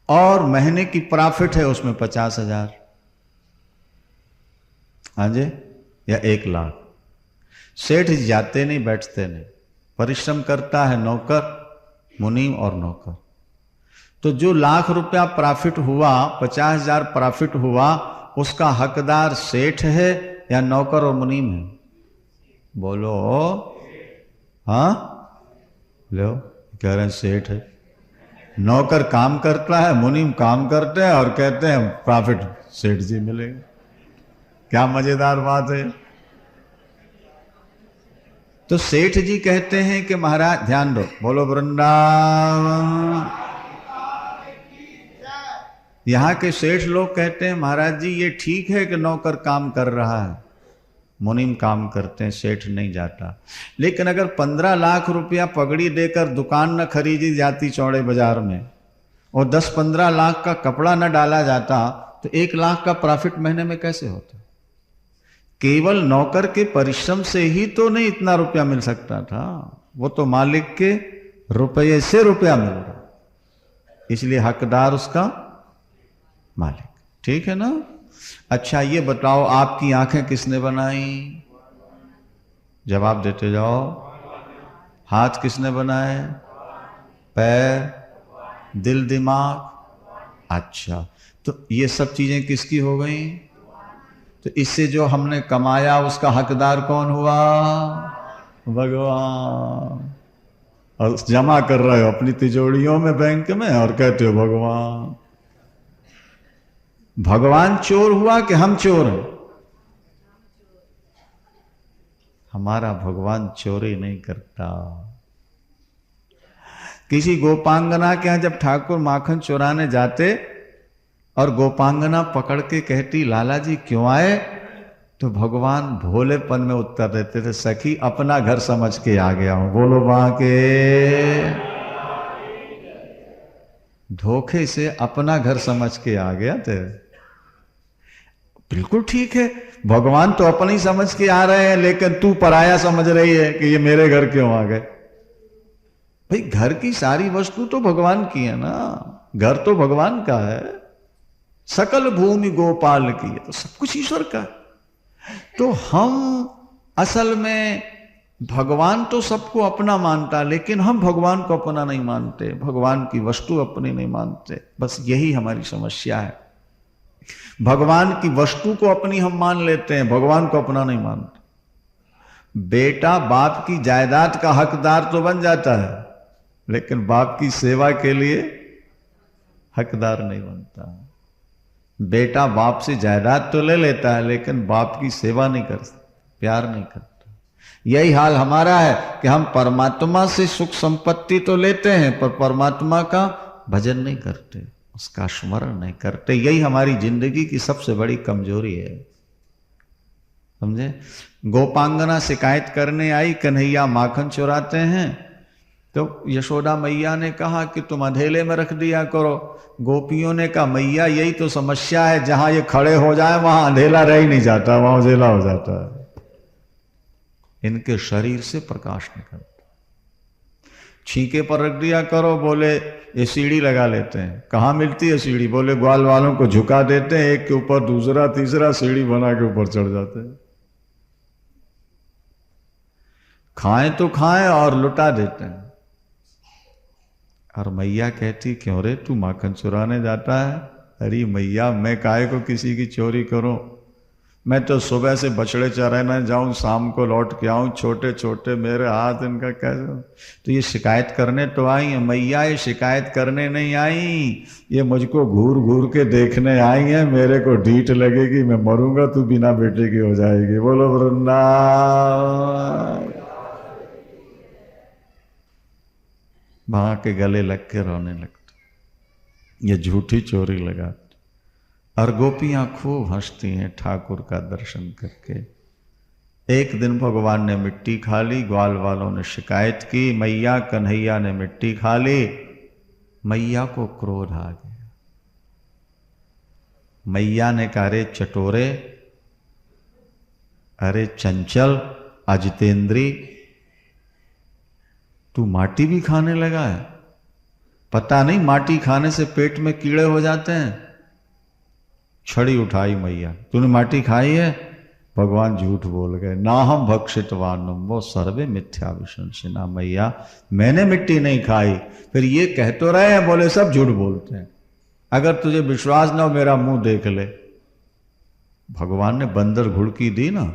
और महीने की प्रॉफिट है उसमें 50,000। हाँ जी, या 1 लाख। सेठ जाते नहीं, बैठते नहीं, परिश्रम करता है नौकर, मुनीम और नौकर। तो जो लाख रुपया प्रॉफिट हुआ, 50,000 प्रॉफिट हुआ, उसका हकदार सेठ है या नौकर और मुनीम है? बोलो। हाँ, लो कह रहे हैं सेठ है। नौकर काम करता है, मुनीम काम करते हैं, और कहते हैं प्रॉफिट सेठ जी मिलेगा। क्या मजेदार बात है। तो सेठ जी कहते हैं कि महाराज ध्यान दो, बोलो वृंदावन। यहां के सेठ लोग कहते हैं महाराज जी ये ठीक है कि नौकर काम कर रहा है, मुनीम काम करते हैं, सेठ नहीं जाता। लेकिन अगर 15 लाख रुपया पगड़ी देकर दुकान न खरीदी जाती चौड़े बाजार में, और 10-15 लाख का कपड़ा न डाला जाता, तो 1 लाख का प्रॉफिट महीने में कैसे होता? केवल नौकर के परिश्रम से ही तो नहीं इतना रुपया मिल सकता था, वो तो मालिक के रुपये से रुपया मिल रहा, इसलिए हकदार उसका मालिक। ठीक है ना? अच्छा ये बताओ, आपकी आंखें किसने बनाई? जवाब देते जाओ। हाथ किसने बनाए? पैर, दिल, दिमाग। अच्छा, तो ये सब चीजें किसकी हो गई? तो इससे जो हमने कमाया उसका हकदार कौन हुआ? भगवान। और जमा कर रहे हो अपनी तिजोरियों में, बैंक में, और कहते हो भगवान। भगवान चोर हुआ कि हम चोर हैं? हमारा भगवान चोरी नहीं करता। किसी गोपांगना के यहां जब ठाकुर माखन चुराने जाते और गोपांगना पकड़ के कहती लाला जी क्यों आए, तो भगवान भोलेपन में उत्तर देते थे, सखी अपना घर समझ के आ गया हूं। बोलो वहां के धोखे से अपना घर समझ के आ गया थे। बिल्कुल ठीक है, भगवान तो अपनी समझ के आ रहे हैं, लेकिन तू पराया समझ रही है कि ये मेरे घर क्यों आ गए। भाई घर की सारी वस्तु तो भगवान की है ना, घर तो भगवान का है। सकल भूमि गोपाल की है, तो सब कुछ ईश्वर का है। तो हम असल में भगवान तो सबको अपना मानता, लेकिन हम भगवान को अपना नहीं मानते, भगवान की वस्तु अपनी नहीं मानते। बस यही हमारी समस्या है। भगवान की वस्तु को अपनी हम मान लेते हैं, भगवान को अपना नहीं मानते। बेटा बाप की जायदाद का हकदार तो बन जाता है, लेकिन बाप की सेवा के लिए हकदार नहीं बनता। बेटा बाप से जायदाद तो ले लेता है, लेकिन बाप की सेवा नहीं करता, प्यार नहीं करता। यही हाल हमारा है कि हम परमात्मा से सुख संपत्ति तो लेते हैं, पर परमात्मा का भजन नहीं करते, उसका स्मरण नहीं करते। यही हमारी जिंदगी की सबसे बड़ी कमजोरी है, समझे। गोपांगना शिकायत करने आई, कन्हैया माखन चुराते हैं, तो यशोदा मैया ने कहा कि तुम अंधेले में रख दिया करो। गोपियों ने कहा मैया यही तो समस्या है, जहां ये खड़े हो जाए वहां अंधेला रह ही नहीं जाता, वहां उजेला हो जाता है। इनके शरीर से प्रकाश निकलता। छीके पर रख दिया करो, बोले ये सीढ़ी लगा लेते हैं। कहाँ मिलती है सीढ़ी, बोले ग्वाल वालों को झुका देते हैं, एक के ऊपर दूसरा तीसरा सीढ़ी बना के ऊपर चढ़ जाते हैं। खाएं तो खाएं और लुटा देते हैं। और मैया कहती क्यों रे तू माखन चुराने जाता है। अरे मैया मैं काहे को किसी की चोरी करूं, मैं तो सुबह से बछड़े चराने जाऊं, शाम को लौट के आऊं, छोटे छोटे मेरे हाथ, इनका कैसे। तो ये शिकायत करने तो आई है मैया, ये शिकायत करने नहीं आई, ये मुझको घूर घूर के देखने आई है। मेरे को ढीठ लगेगी, मैं मरूंगा, तू बिना बेटे की हो जाएगी। बोलो वृंदावन। मां के गले लग के रोने लगते, ये झूठी चोरी लगाते। और गोपियां खूब हंसती हैं ठाकुर का दर्शन करके। एक दिन भगवान ने मिट्टी खा ली, ग्वाल वालों ने शिकायत की, मैया कन्हैया ने मिट्टी खा ली। मैया को क्रोध आ गया। मैया ने कहा अरे चटोरे, अरे चंचल अजितेंद्री, तू माटी भी खाने लगा है। पता नहीं माटी खाने से पेट में कीड़े हो जाते हैं। छड़ी उठाई मैया, तूने माटी खाई है। भगवान झूठ बोल गए, ना हम भक्षितवानुम वो सर्वे मिथ्या विशंसिना। मैया मैंने मिट्टी नहीं खाई। फिर ये कह तो रहे हैं, बोले सब झूठ बोलते हैं। अगर तुझे विश्वास ना हो मेरा मुंह देख ले। भगवान ने बंदर घुड़की दी ना,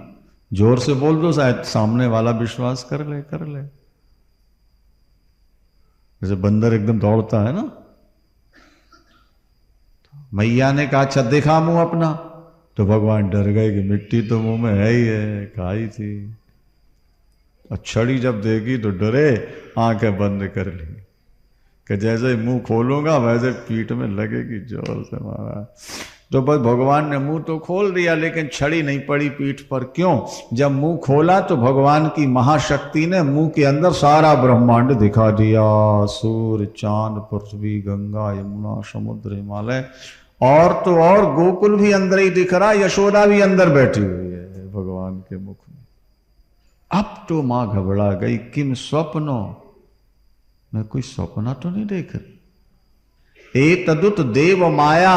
जोर से बोल दो शायद सामने वाला विश्वास कर ले। जैसे बंदर एकदम दौड़ता है ना। मैया ने कहा अच्छा दिखा मुंह अपना, तो भगवान डर गए कि मिट्टी तो मुंह में है ही है, खाई थी। और छड़ी जब देगी तो डरे, आंखें बंद कर ली कि जैसे मुंह खोलूंगा वैसे पीठ में लगेगी जोर से मारा। तो बस भगवान ने मुंह तो खोल दिया, लेकिन छड़ी नहीं पड़ी पीठ पर। क्यों? जब मुंह खोला तो भगवान की महाशक्ति ने मुंह के अंदर सारा ब्रह्मांड दिखा दिया। सूर्य, चांद, पृथ्वी, गंगा, यमुना, समुद्र, हिमालय, और तो और गोकुल भी अंदर ही दिख रहा, यशोदा भी अंदर बैठी हुई है भगवान के मुख में। अब तो मां घबरा गई, किम स्वप्नो, मैं कोई सपना तो नहीं देख रही। ए तदुत देव माया,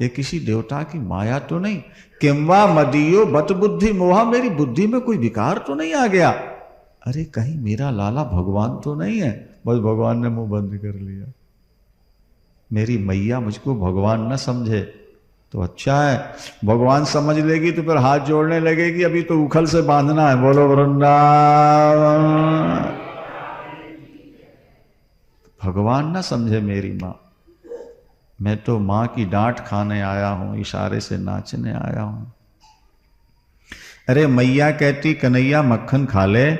ये किसी देवता की माया तो नहीं। किम्वा मदीयो बत बुद्धि मोहा, मेरी बुद्धि में कोई विकार तो नहीं आ गया। अरे कहीं मेरा लाला भगवान तो नहीं है। बस भगवान ने मुंह बंद कर लिया। मेरी मैया मुझको भगवान न समझे तो अच्छा है, भगवान समझ लेगी तो फिर हाथ जोड़ने लगेगी, अभी तो उखल से बांधना है। बोलो वृंदावन। भगवान न समझे मेरी मां, मैं तो मां की डांट खाने आया हूं, इशारे से नाचने आया हूं। अरे मैया कहती कन्हैया मक्खन खा ले,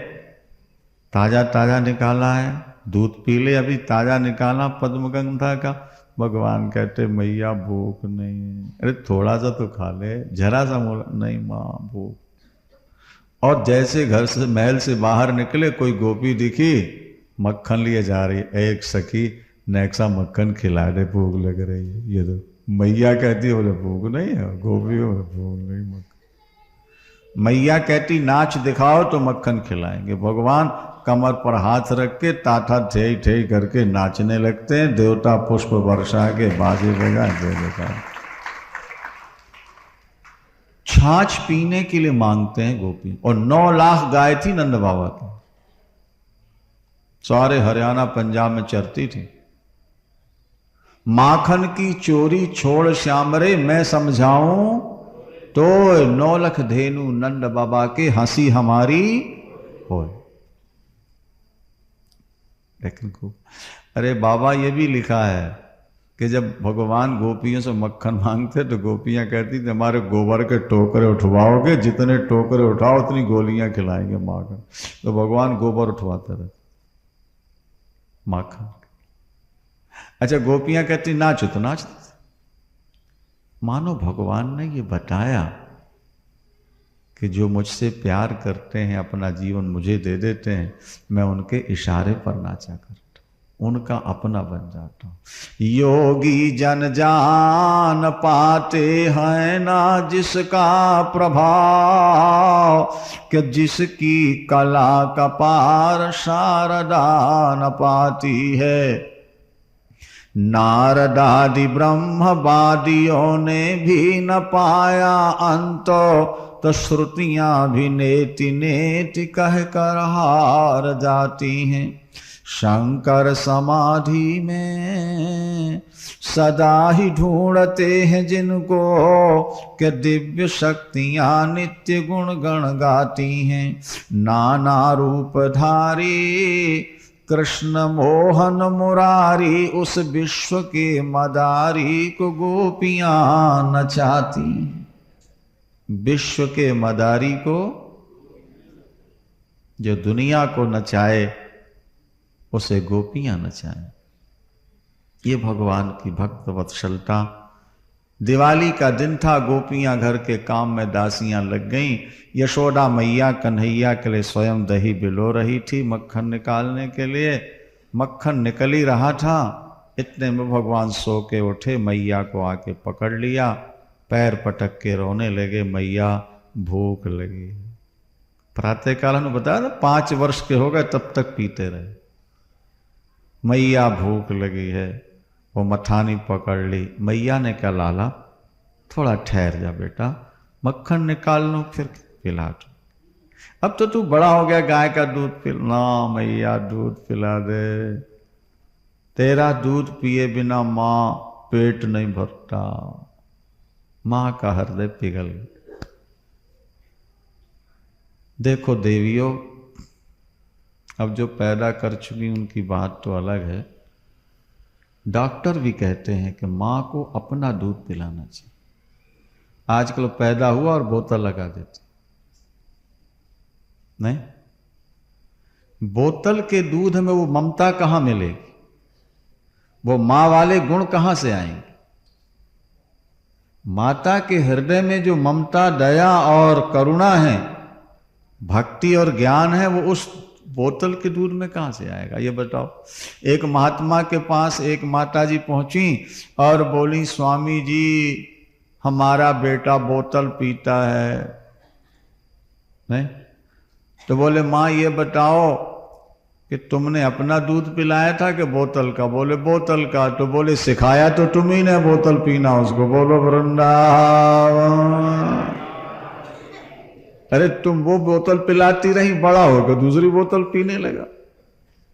ताजा ताजा निकाला है, दूध पी ले, अभी ताजा निकाला पद्मगंधा का। भगवान कहते मैया भूख नहीं है। अरे थोड़ा सा तो खा ले, जरा सा मोला, नहीं माँ भूख। और जैसे घर से महल से बाहर निकले कोई गोपी दिखी मक्खन लिए जा रही, एक सखी नेक्सा मक्खन खिला दे, भूख लग रही है। ये तो मैया कहती है, बोले भूख नहीं है, गोपी बोले भूख नहीं मक्खन। मैया कहती नाच दिखाओ तो मक्खन खिलाएंगे। भगवान कमर पर हाथ रख के ताथा ठे ठे करके नाचने लगते हैं, देवता पुष्प वर्षा के बाजे बजा दे देता है। छाछ पीने के लिए मांगते हैं गोपी। और 9 लाख गाय थी नंद बाबा की, सारे हरियाणा पंजाब में चरती थी। माखन की चोरी छोड़ श्याम रे, मैं समझाऊं तो 9 लाख धेनु नंद बाबा के, हंसी हमारी होए। लेकिन अरे बाबा ये भी लिखा है कि जब भगवान गोपियों से मक्खन मांगते तो गोपियां कहती थी हमारे गोबर के टोकरे उठवाओगे, जितने टोकरे उठाओ उतनी गोलियां खिलाएंगे माखन। तो भगवान गोबर उठवाते रहे माखन। अच्छा गोपियां कहती नाचो तो नाचते। मानो भगवान ने ये बताया कि जो मुझसे प्यार करते हैं अपना जीवन मुझे दे देते हैं, मैं उनके इशारे पर नाचा करता हूं, उनका अपना बन जाता हूं। योगी जन जान पाते हैं ना जिसका प्रभाव, कि जिसकी कला का पार शारदा न पाती है। नारदादि ब्रह्मवादियों ने भी न पाया अंत, तो श्रुतियां भी नेति नेति कह कर हार जाती हैं। शंकर समाधि में सदा ही ढूंढते हैं जिनको, कि दिव्य शक्तियां नित्य गुण गण गाती हैं। नाना रूपधारी कृष्ण मोहन मुरारी, उस विश्व के मदारी को गोपियां नचाती। विश्व के मदारी को, जो दुनिया को नचाए उसे गोपियां नचाएं। ये भगवान की भक्त वत्सलता। दिवाली का दिन था, गोपियां घर के काम में दासियां लग गईं। यशोदा मैया कन्हैया के लिए स्वयं दही बिलो रही थी मक्खन निकालने के लिए। मक्खन निकल ही रहा था, इतने में भगवान सो के उठे, मैया को आके पकड़ लिया, पैर पटक के रोने लगे, मैया भूख लगी। प्रातःकाल ने बताया ना 5 वर्ष के हो गए तब तक पीते रहे। मैया भूख लगी है, वो मथानी पकड़ ली। मैया ने कहा लाला थोड़ा ठहर जा बेटा, मक्खन निकाल लो फिर पिला दो। अब तो तू बड़ा हो गया, गाय का दूध पिला। मैया दूध पिला दे, तेरा दूध पिए बिना माँ पेट नहीं भरता। मां का हृदय पिघल गया। देखो देवियों, अब जो पैदा कर चुकी उनकी बात तो अलग है। डॉक्टर भी कहते हैं कि मां को अपना दूध पिलाना चाहिए। आजकल पैदा हुआ और बोतल लगा देते, नहीं, बोतल के दूध में वो ममता कहां मिलेगी, वो मां वाले गुण कहां से आएंगे। माता के हृदय में जो ममता, दया और करुणा है, भक्ति और ज्ञान है, वो उस बोतल के दूध में कहां से आएगा ये बताओ। एक महात्मा के पास एक माताजी पहुंची और बोली स्वामी जी हमारा बेटा बोतल पीता है। नहीं तो बोले मां ये बताओ कि तुमने अपना दूध पिलाया था कि बोतल का। बोले बोतल का। तो बोले सिखाया तो तुम ही ने बोतल पीना उसको। बोलो वृंदावन। अरे तुम वो बोतल पिलाती रही, बड़ा होकर दूसरी बोतल पीने लगा।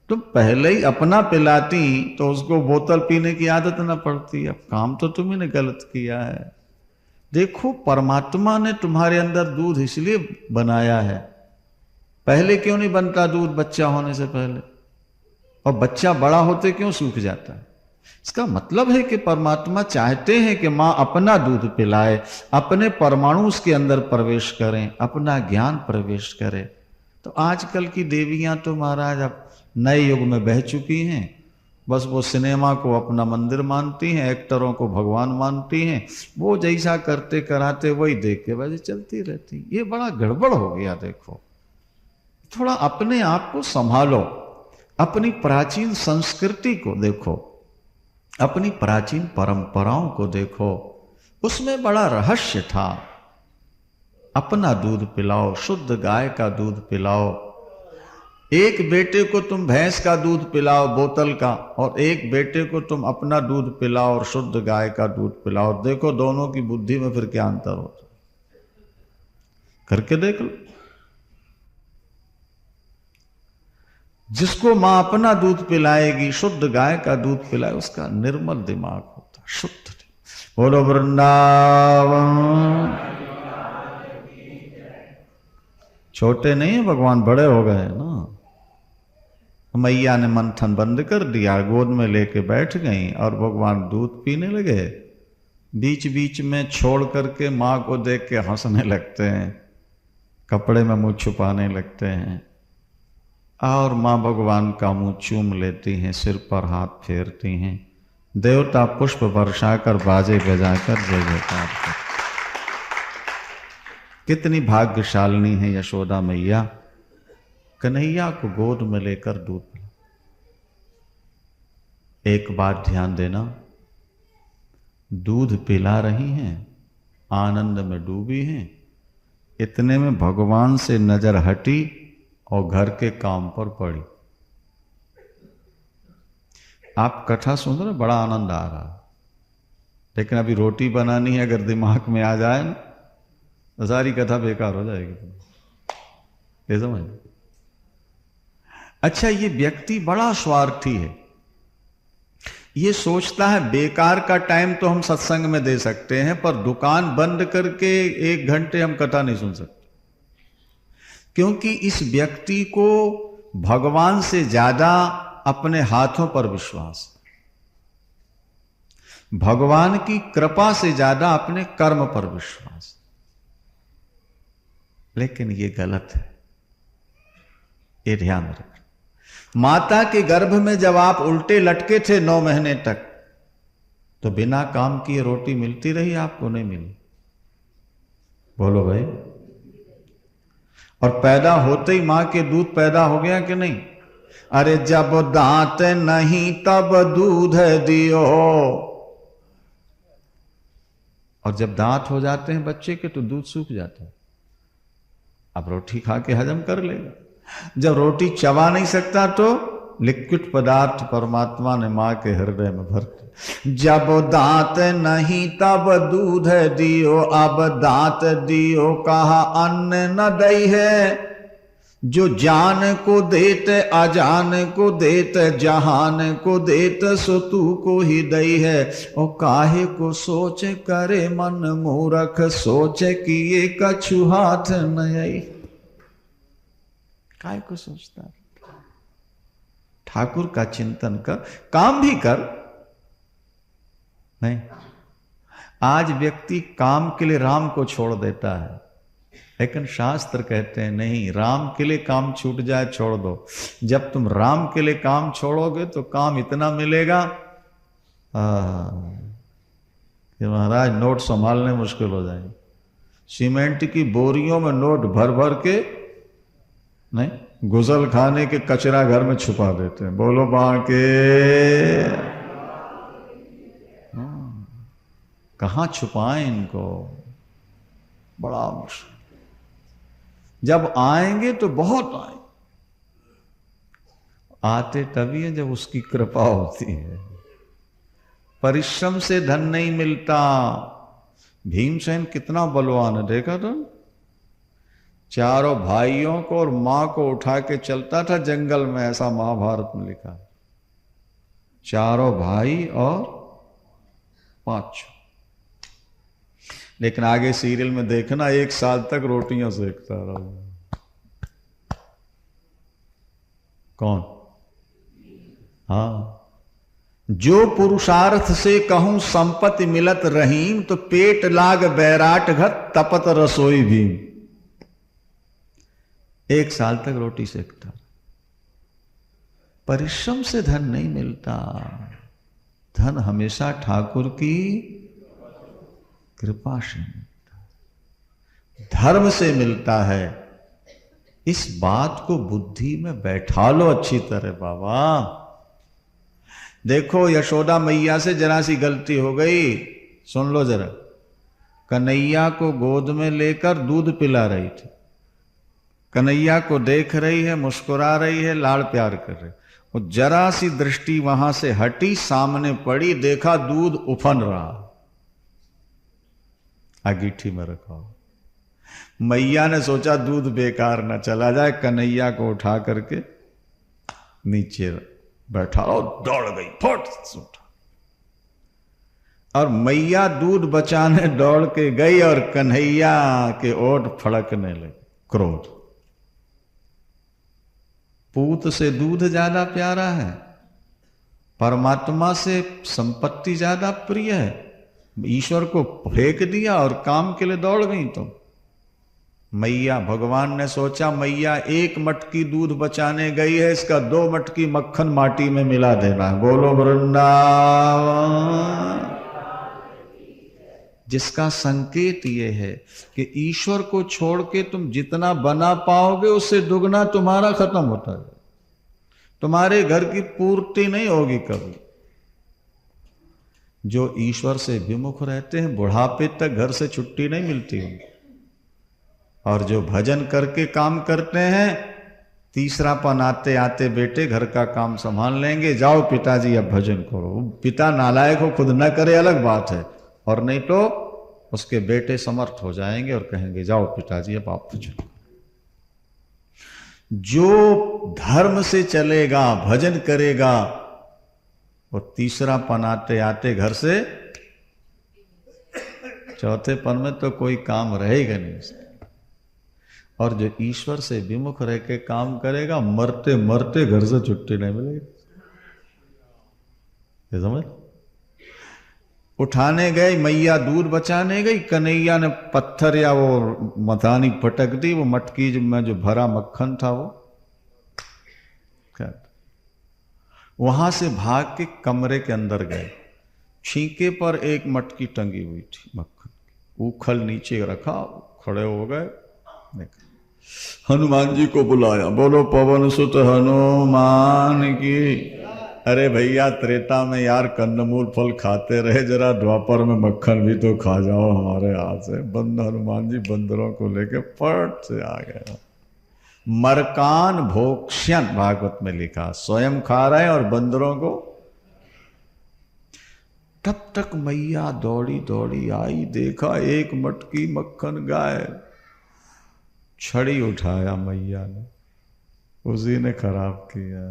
तुम पहले ही अपना पिलाती तो उसको बोतल पीने की आदत ना पड़ती। अब काम तो तुम्ही ने गलत किया है। देखो परमात्मा ने तुम्हारे अंदर दूध इसलिए बनाया है। पहले क्यों नहीं बनता दूध बच्चा होने से पहले, और बच्चा बड़ा होते क्यों सूख जाता है। इसका मतलब है कि परमात्मा चाहते हैं कि माँ अपना दूध पिलाए, अपने परमाणु उसके अंदर प्रवेश करें, अपना ज्ञान प्रवेश करे। तो आजकल की देवियां तो महाराज अब नए युग में बह चुकी हैं। बस वो सिनेमा को अपना मंदिर मानती हैं, एक्टरों को भगवान मानती हैं, वो जैसा करते कराते वही देख के वजह चलती रहती। ये बड़ा गड़बड़ हो गया। देखो, थोड़ा अपने आप को संभालो, अपनी प्राचीन संस्कृति को देखो, अपनी प्राचीन परंपराओं को देखो, उसमें बड़ा रहस्य था। अपना दूध पिलाओ, शुद्ध गाय का दूध पिलाओ। एक बेटे को तुम भैंस का दूध पिलाओ बोतल का, और एक बेटे को तुम अपना दूध पिलाओ और शुद्ध गाय का दूध पिलाओ। देखो दोनों की बुद्धि में फिर क्या अंतर होता, करके देख लो। जिसको मां अपना दूध पिलाएगी, शुद्ध गाय का दूध पिलाए, उसका निर्मल दिमाग होता, शुद्ध। बोलो वृंदावन। छोटे नहीं है भगवान, बड़े हो गए ना। मैया ने मंथन बंद कर दिया, गोद में लेके बैठ गई और भगवान दूध पीने लगे। बीच बीच में छोड़ करके माँ को देख के हंसने लगते हैं, कपड़े में मुंह छुपाने लगते हैं, और माँ भगवान का मुंह चूम लेती हैं, सिर पर हाथ फेरती हैं। देवता पुष्प बरसाकर बाजे बजाकर जय जयकार कर। कितनी भाग्यशालिनी है यशोदा मैया, कन्हैया को गोद में लेकर दूध पिला। एक बात ध्यान देना, दूध पिला रही हैं, आनंद में डूबी हैं, इतने में भगवान से नजर हटी और घर के काम पर पड़ी। आप कथा सुन रहे, बड़ा आनंद आ रहा, लेकिन अभी रोटी बनानी है, अगर दिमाग में आ जाए ना तो सारी कथा बेकार हो जाएगी। ये समझ। अच्छा, ये व्यक्ति बड़ा स्वार्थी है, ये सोचता है बेकार का टाइम तो हम सत्संग में दे सकते हैं, पर दुकान बंद करके 1 घंटे हम कथा नहीं सुन सकते, क्योंकि इस व्यक्ति को भगवान से ज्यादा अपने हाथों पर विश्वास, भगवान की कृपा से ज्यादा अपने कर्म पर विश्वास। लेकिन ये गलत है, ये ध्यान रखना। माता के गर्भ में जब आप उल्टे लटके थे 9 महीने तक, तो बिना काम किए रोटी मिलती रही आपको? नहीं मिली। बोलो भाई। और पैदा होते ही मां के दूध पैदा हो गया कि नहीं? अरे जब दांत नहीं तब दूध दियो, और जब दांत हो जाते हैं बच्चे के तो दूध सूख जाता है। अब रोटी खा के हजम कर लेगा, जब रोटी चबा नहीं सकता तो लिक्विड पदार्थ परमात्मा ने मां के हृदय में भरते। जब दांत नहीं तब दूध दियो, अब दांत दियो कहा अन्न न दई है। जो जान को देत अजान को देत, जहान को देत सो तू को ही दई है। ओ काहे को सोच करे मन मूरख, सोच कि ये कछु हाथ नहीं। काहे को सोचता? ठाकुर का चिंतन कर, काम भी कर। नहीं, आज व्यक्ति काम के लिए राम को छोड़ देता है, लेकिन शास्त्र कहते हैं नहीं, राम के लिए काम छूट जाए छोड़ दो। जब तुम राम के लिए काम छोड़ोगे तो काम इतना मिलेगा कि महाराज नोट संभालने मुश्किल हो जाएंगे। सीमेंट की बोरियों में नोट भर भर के नहीं, गुजल खाने के कचरा घर में छुपा देते हैं। बोलो बाके, कहां छुपाएं इनको? बड़ा मुश्किल। जब आएंगे तो बहुत आए, आते तभी है जब उसकी कृपा होती है। परिश्रम से धन नहीं मिलता। भीमसेन कितना बलवान है, देखा था? चारों भाइयों को और मां को उठा के चलता था जंगल में, ऐसा महाभारत में लिखा है। चारों भाई और 5। लेकिन आगे सीरियल में देखना 1 साल तक रोटियां सेकता रहा। कौन? हाँ, जो पुरुषार्थ से कहूं संपत्ति मिलत रहीम, तो पेट लाग बैराट घत तपत रसोई भी। 1 साल तक रोटी सेकता। परिश्रम से धन नहीं मिलता, धन हमेशा ठाकुर की कृपा से मिलता है, धर्म से मिलता है। इस बात को बुद्धि में बैठा लो अच्छी तरह बाबा। देखो यशोदा मैया से जरा सी गलती हो गई, सुन लो जरा। कन्हैया को गोद में लेकर दूध पिला रही थी, कन्हैया को देख रही है, मुस्कुरा रही है, लाड़ प्यार कर रही। वो जरा सी दृष्टि वहां से हटी, सामने पड़ी, देखा दूध उफन रहा, अंगीठी में रखा। मैया ने सोचा दूध बेकार न चला जाए, कन्हैया को उठा करके नीचे बैठा और दौड़ गई, फट से उठा। और मैया दूध बचाने दौड़ के गई और कन्हैया के ओठ फड़कने लगे, क्रोध। पूत से दूध ज्यादा प्यारा है, परमात्मा से संपत्ति ज्यादा प्रिय है। ईश्वर को फेंक दिया और काम के लिए दौड़ गई तुम। मैया, भगवान ने सोचा मैया 1 मटकी दूध बचाने गई है, इसका 2 मटकी मक्खन माटी में मिला देना है। बोलो वृंदावन। जिसका संकेत ये है कि ईश्वर को छोड़ के तुम जितना बना पाओगे उससे दुगना तुम्हारा खत्म होता है, तुम्हारे घर की पूर्ति नहीं होगी कभी। जो ईश्वर से विमुख रहते हैं बुढ़ापे तक घर से छुट्टी नहीं मिलती उनको, और जो भजन करके काम करते हैं तीसरापन आते आते बेटे घर का काम संभाल लेंगे, जाओ पिताजी अब भजन करो। पिता नालायक हो खुद न करे अलग बात है, और नहीं तो उसके बेटे समर्थ हो जाएंगे और कहेंगे जाओ पिताजी अब आप भजन करो। जो धर्म से चलेगा, भजन करेगा, वो तीसरापन आते आते घर से चौथेपन में तो कोई काम रहेगा नहीं उसका। और जो ईश्वर से विमुख रह के काम करेगा, मरते मरते घर से छुट्टी नहीं मिलेगी। ये समझ। उठाने गए मैया, दूध बचाने गई, कन्हैया ने पत्थर या वो मथानी पटक दी, वो मटकी में जो भरा मक्खन था वो वहां से भाग के कमरे के अंदर गए। छींके पर एक मटकी टंगी हुई थी मक्खन की, उखल नीचे रखा, खड़े हो गए। हनुमान जी को बुलाया, बोलो पवन सुत हनुमान की। अरे भैया त्रेता में यार कंदमूल फल खाते रहे, जरा द्वापर में मक्खन भी तो खा जाओ हमारे हाथ से। हनुमान जी बंदरों को लेके फट से आ गए। मरकान भोक्ष्यन भागवत में लिखा, स्वयं खा रहे और बंदरों को। तब तक मैया दौड़ी दौड़ी आई, देखा 1 मटकी मक्खन गायब। छड़ी उठाया मैया ने, उसी ने खराब किया।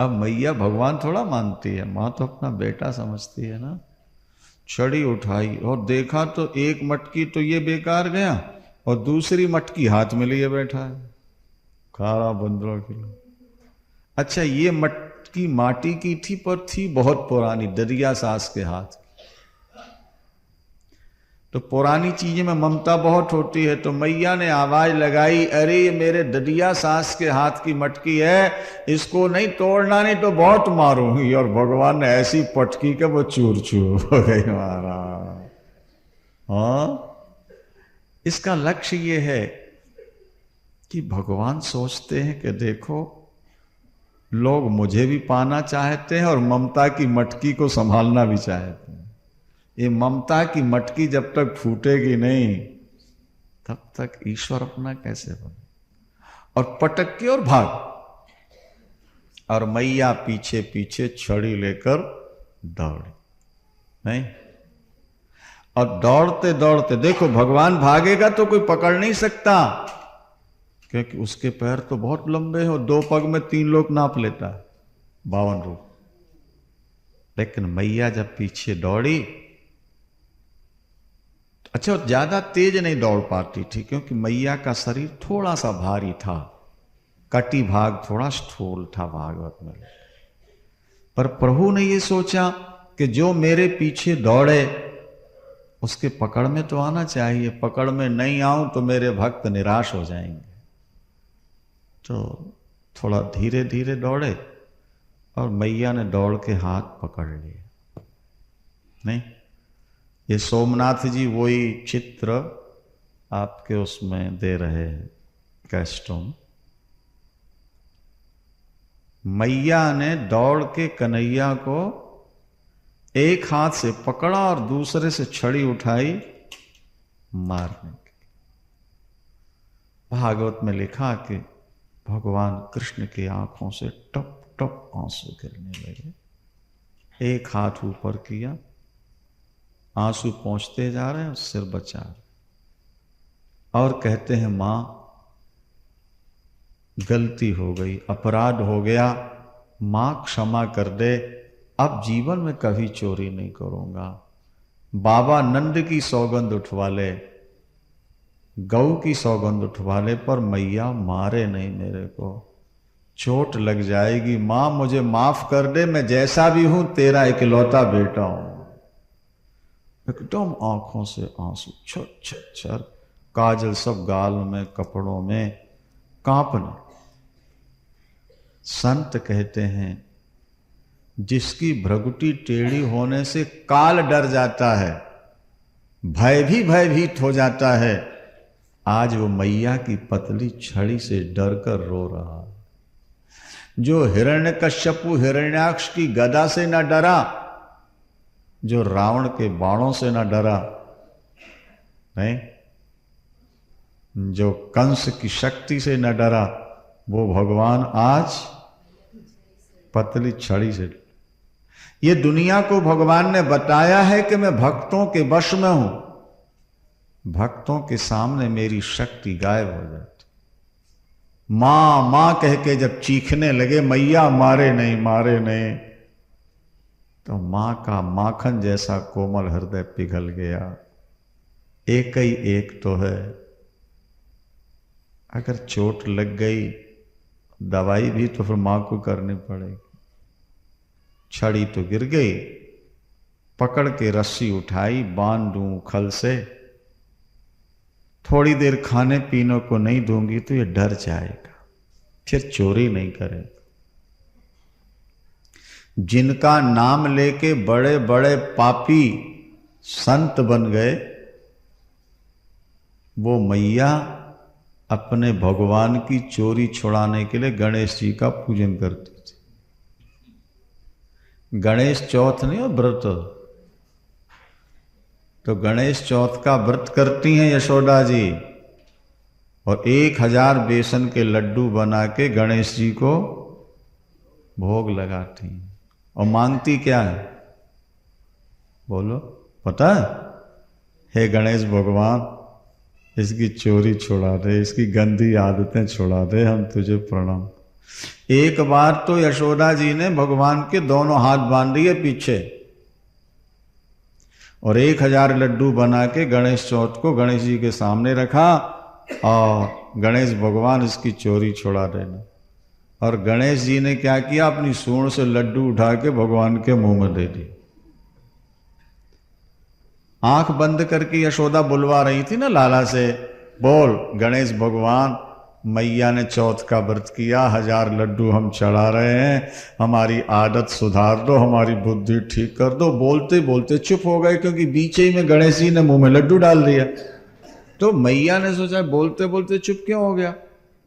अब मैया भगवान थोड़ा मानती है, मां तो अपना बेटा समझती है ना। छड़ी उठाई और देखा तो 1 मटकी तो ये बेकार गया, और दूसरी मटकी हाथ में लिए बैठा है, खा रहा बंदरों के लिए। अच्छा ये मटकी माटी की थी, पर थी बहुत पुरानी, दरिया सास के हाथ की। तो पुरानी चीजें में ममता बहुत होती है, तो मैया ने आवाज लगाई, अरे ये मेरे ददिया सास के हाथ की मटकी है, इसको नहीं तोड़ना, नहीं तो बहुत मारूंगी। और भगवान ने ऐसी पटकी के वो चूर चूर हो गई महाराज। हाँ, इसका लक्ष्य ये है कि भगवान सोचते हैं कि देखो लोग मुझे भी पाना चाहते हैं और ममता की मटकी को संभालना भी चाहते हैं। ये ममता की मटकी जब तक फूटेगी नहीं तब तक ईश्वर अपना कैसे बने। और पटक के और भाग, और मैया पीछे पीछे छड़ी लेकर दौड़ी। नहीं, और दौड़ते दौड़ते देखो भगवान भागेगा तो कोई पकड़ नहीं सकता, क्योंकि उसके पैर तो बहुत लंबे हैं, 2 पग में 3 लोग नाप लेता है, 52 रूप। लेकिन मैया जब पीछे दौड़ी, अच्छा ज्यादा तेज नहीं दौड़ पाती थी, क्योंकि मैया का शरीर थोड़ा सा भारी था, कटी भाग थोड़ा स्थूल था भागवत में। पर प्रभु ने ये सोचा कि जो मेरे पीछे दौड़े उसके पकड़ में तो आना चाहिए, पकड़ में नहीं आऊं तो मेरे भक्त निराश हो जाएंगे। तो थोड़ा धीरे धीरे दौड़े और मैया ने दौड़ के हाथ पकड़ लिया। नहीं, ये सोमनाथ जी वही चित्र आपके उसमें दे रहे हैं कैस्टों में। मैया ने दौड़ के कन्हैया को एक हाथ से पकड़ा और दूसरे से छड़ी उठाई मारने की। भागवत में लिखा कि भगवान कृष्ण की आंखों से टप टप आंसू गिरने लगे। एक हाथ ऊपर किया, आंसू पहुंचते जा रहे हैं, सिर बचा रहे और कहते हैं मां गलती हो गई, अपराध हो गया, मां क्षमा कर दे, अब जीवन में कभी चोरी नहीं करूंगा। बाबा नंद की सौगंध उठवा ले, गौ की सौगंध उठवा ले, पर मैया मारे नहीं मेरे को, चोट लग जाएगी। मां मुझे माफ कर दे, मैं जैसा भी हूं तेरा इकलौता बेटा हूं। एकदम आंखों से आंसू छर छर छर, काजल सब गाल में, कपड़ों में, कांपने। संत कहते हैं जिसकी भ्रगुटी टेढ़ी होने से काल डर जाता है, भय भी भयभीत हो जाता है, आज वो मैया की पतली छड़ी से डर कर रो रहा। जो हिरण्यकश्यपु हिरण्याक्ष की गदा से न डरा, जो रावण के बाणों से न डरा, नहीं, जो कंस की शक्ति से न डरा, वो भगवान आज पतली छड़ी से। ये दुनिया को भगवान ने बताया है कि मैं भक्तों के वश में हूं, भक्तों के सामने मेरी शक्ति गायब हो जाती। मां मां कह के जब चीखने लगे मैया मारे नहीं मारे नहीं, तो मां का माखन जैसा कोमल हृदय पिघल गया। एक ही एक तो है, अगर चोट लग गई दवाई भी तो फिर मां को करनी पड़ेगी। छड़ी तो गिर गई, पकड़ के रस्सी उठाई, बांध दूं खल से, थोड़ी देर खाने पीने को नहीं दूंगी तो ये डर जाएगा, फिर चोरी नहीं करेगा। जिनका नाम लेके बड़े बड़े पापी संत बन गए, वो मैया अपने भगवान की चोरी छुड़ाने के लिए गणेश जी का पूजन करती थी। गणेश चौथ नहीं हो व्रत, तो गणेश चौथ का व्रत करती हैं यशोदा जी, और 1000 बेसन के लड्डू बना के गणेश जी को भोग लगाती हैं। और मांगती क्या है बोलो, पता है? हे गणेश भगवान, इसकी चोरी छुड़ा दे, इसकी गंदी आदतें छुड़ा दे, हम तुझे प्रणाम। एक बार तो यशोदा जी ने भगवान के दोनों हाथ बांध दिए पीछे, और 1000 लड्डू बना के गणेश चौथ को गणेश जी के सामने रखा, और गणेश भगवान इसकी चोरी छुड़ा देना। और गणेश जी ने क्या किया, अपनी सूंड से लड्डू उठा के भगवान के मुंह में दे दिए। आंख बंद करके यशोदा बुलवा रही थी ना लाला से, बोल गणेश भगवान, मैया ने चौथ का व्रत किया, 1000 लड्डू हम चढ़ा रहे हैं, हमारी आदत सुधार दो, हमारी बुद्धि ठीक कर दो। बोलते बोलते चुप हो गए, क्योंकि बीच ही में गणेश जी ने मुंह में लड्डू डाल दिया। तो मैया ने सोचा बोलते बोलते चुप क्यों हो गया,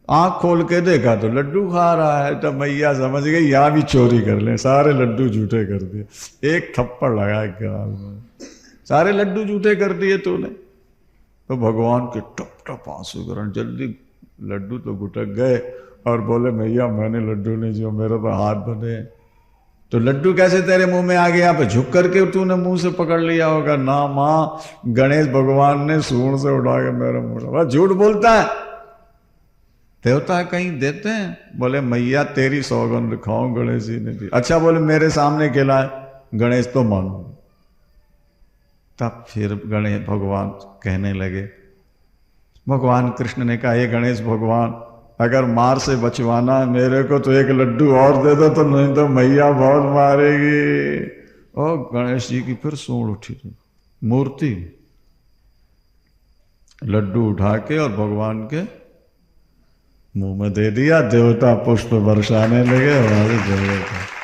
आंख खोल के देखा तो लड्डू खा रहा है। तो मैया समझ गई यहां भी चोरी कर ले, सारे लड्डू झूठे कर दिए। एक थप्पड़ लगाया गाल में, सारे लड्डू झूठे कर दिए तूने। तो भगवान के टप टप आंसू गिरन, जल्दी लड्डू तो गुटक गए, और बोले मैया मैंने लड्डू नहीं, जो मेरे तो हाथ बने। तो लड्डू कैसे तेरे मुंह में आ गया? पे झुक करके तूने मुंह से पकड़ लिया होगा ना। मां, गणेश भगवान ने सूंड से उठा के मेरे मुंह। झूठ बोलता है, देवता कहीं देते हैं? बोले मैया तेरी सौगंध खाऊं, गणेश जी ने दी। अच्छा, बोले मेरे सामने खिलाए, गणेश तो मानो। तब फिर गणेश भगवान कहने लगे, भगवान कृष्ण ने कहा, हे गणेश भगवान, अगर मार से बचवाना है मेरे को तो एक लड्डू और दे दो, तो नहीं तो मैया बहुत मारेगी। और गणेश जी की फिर सूंड उठी थी, मूर्ति लड्डू उठा के और भगवान के मुंह में दे दिया, देवता पुष्प बरसाने लगे, हमारे जगह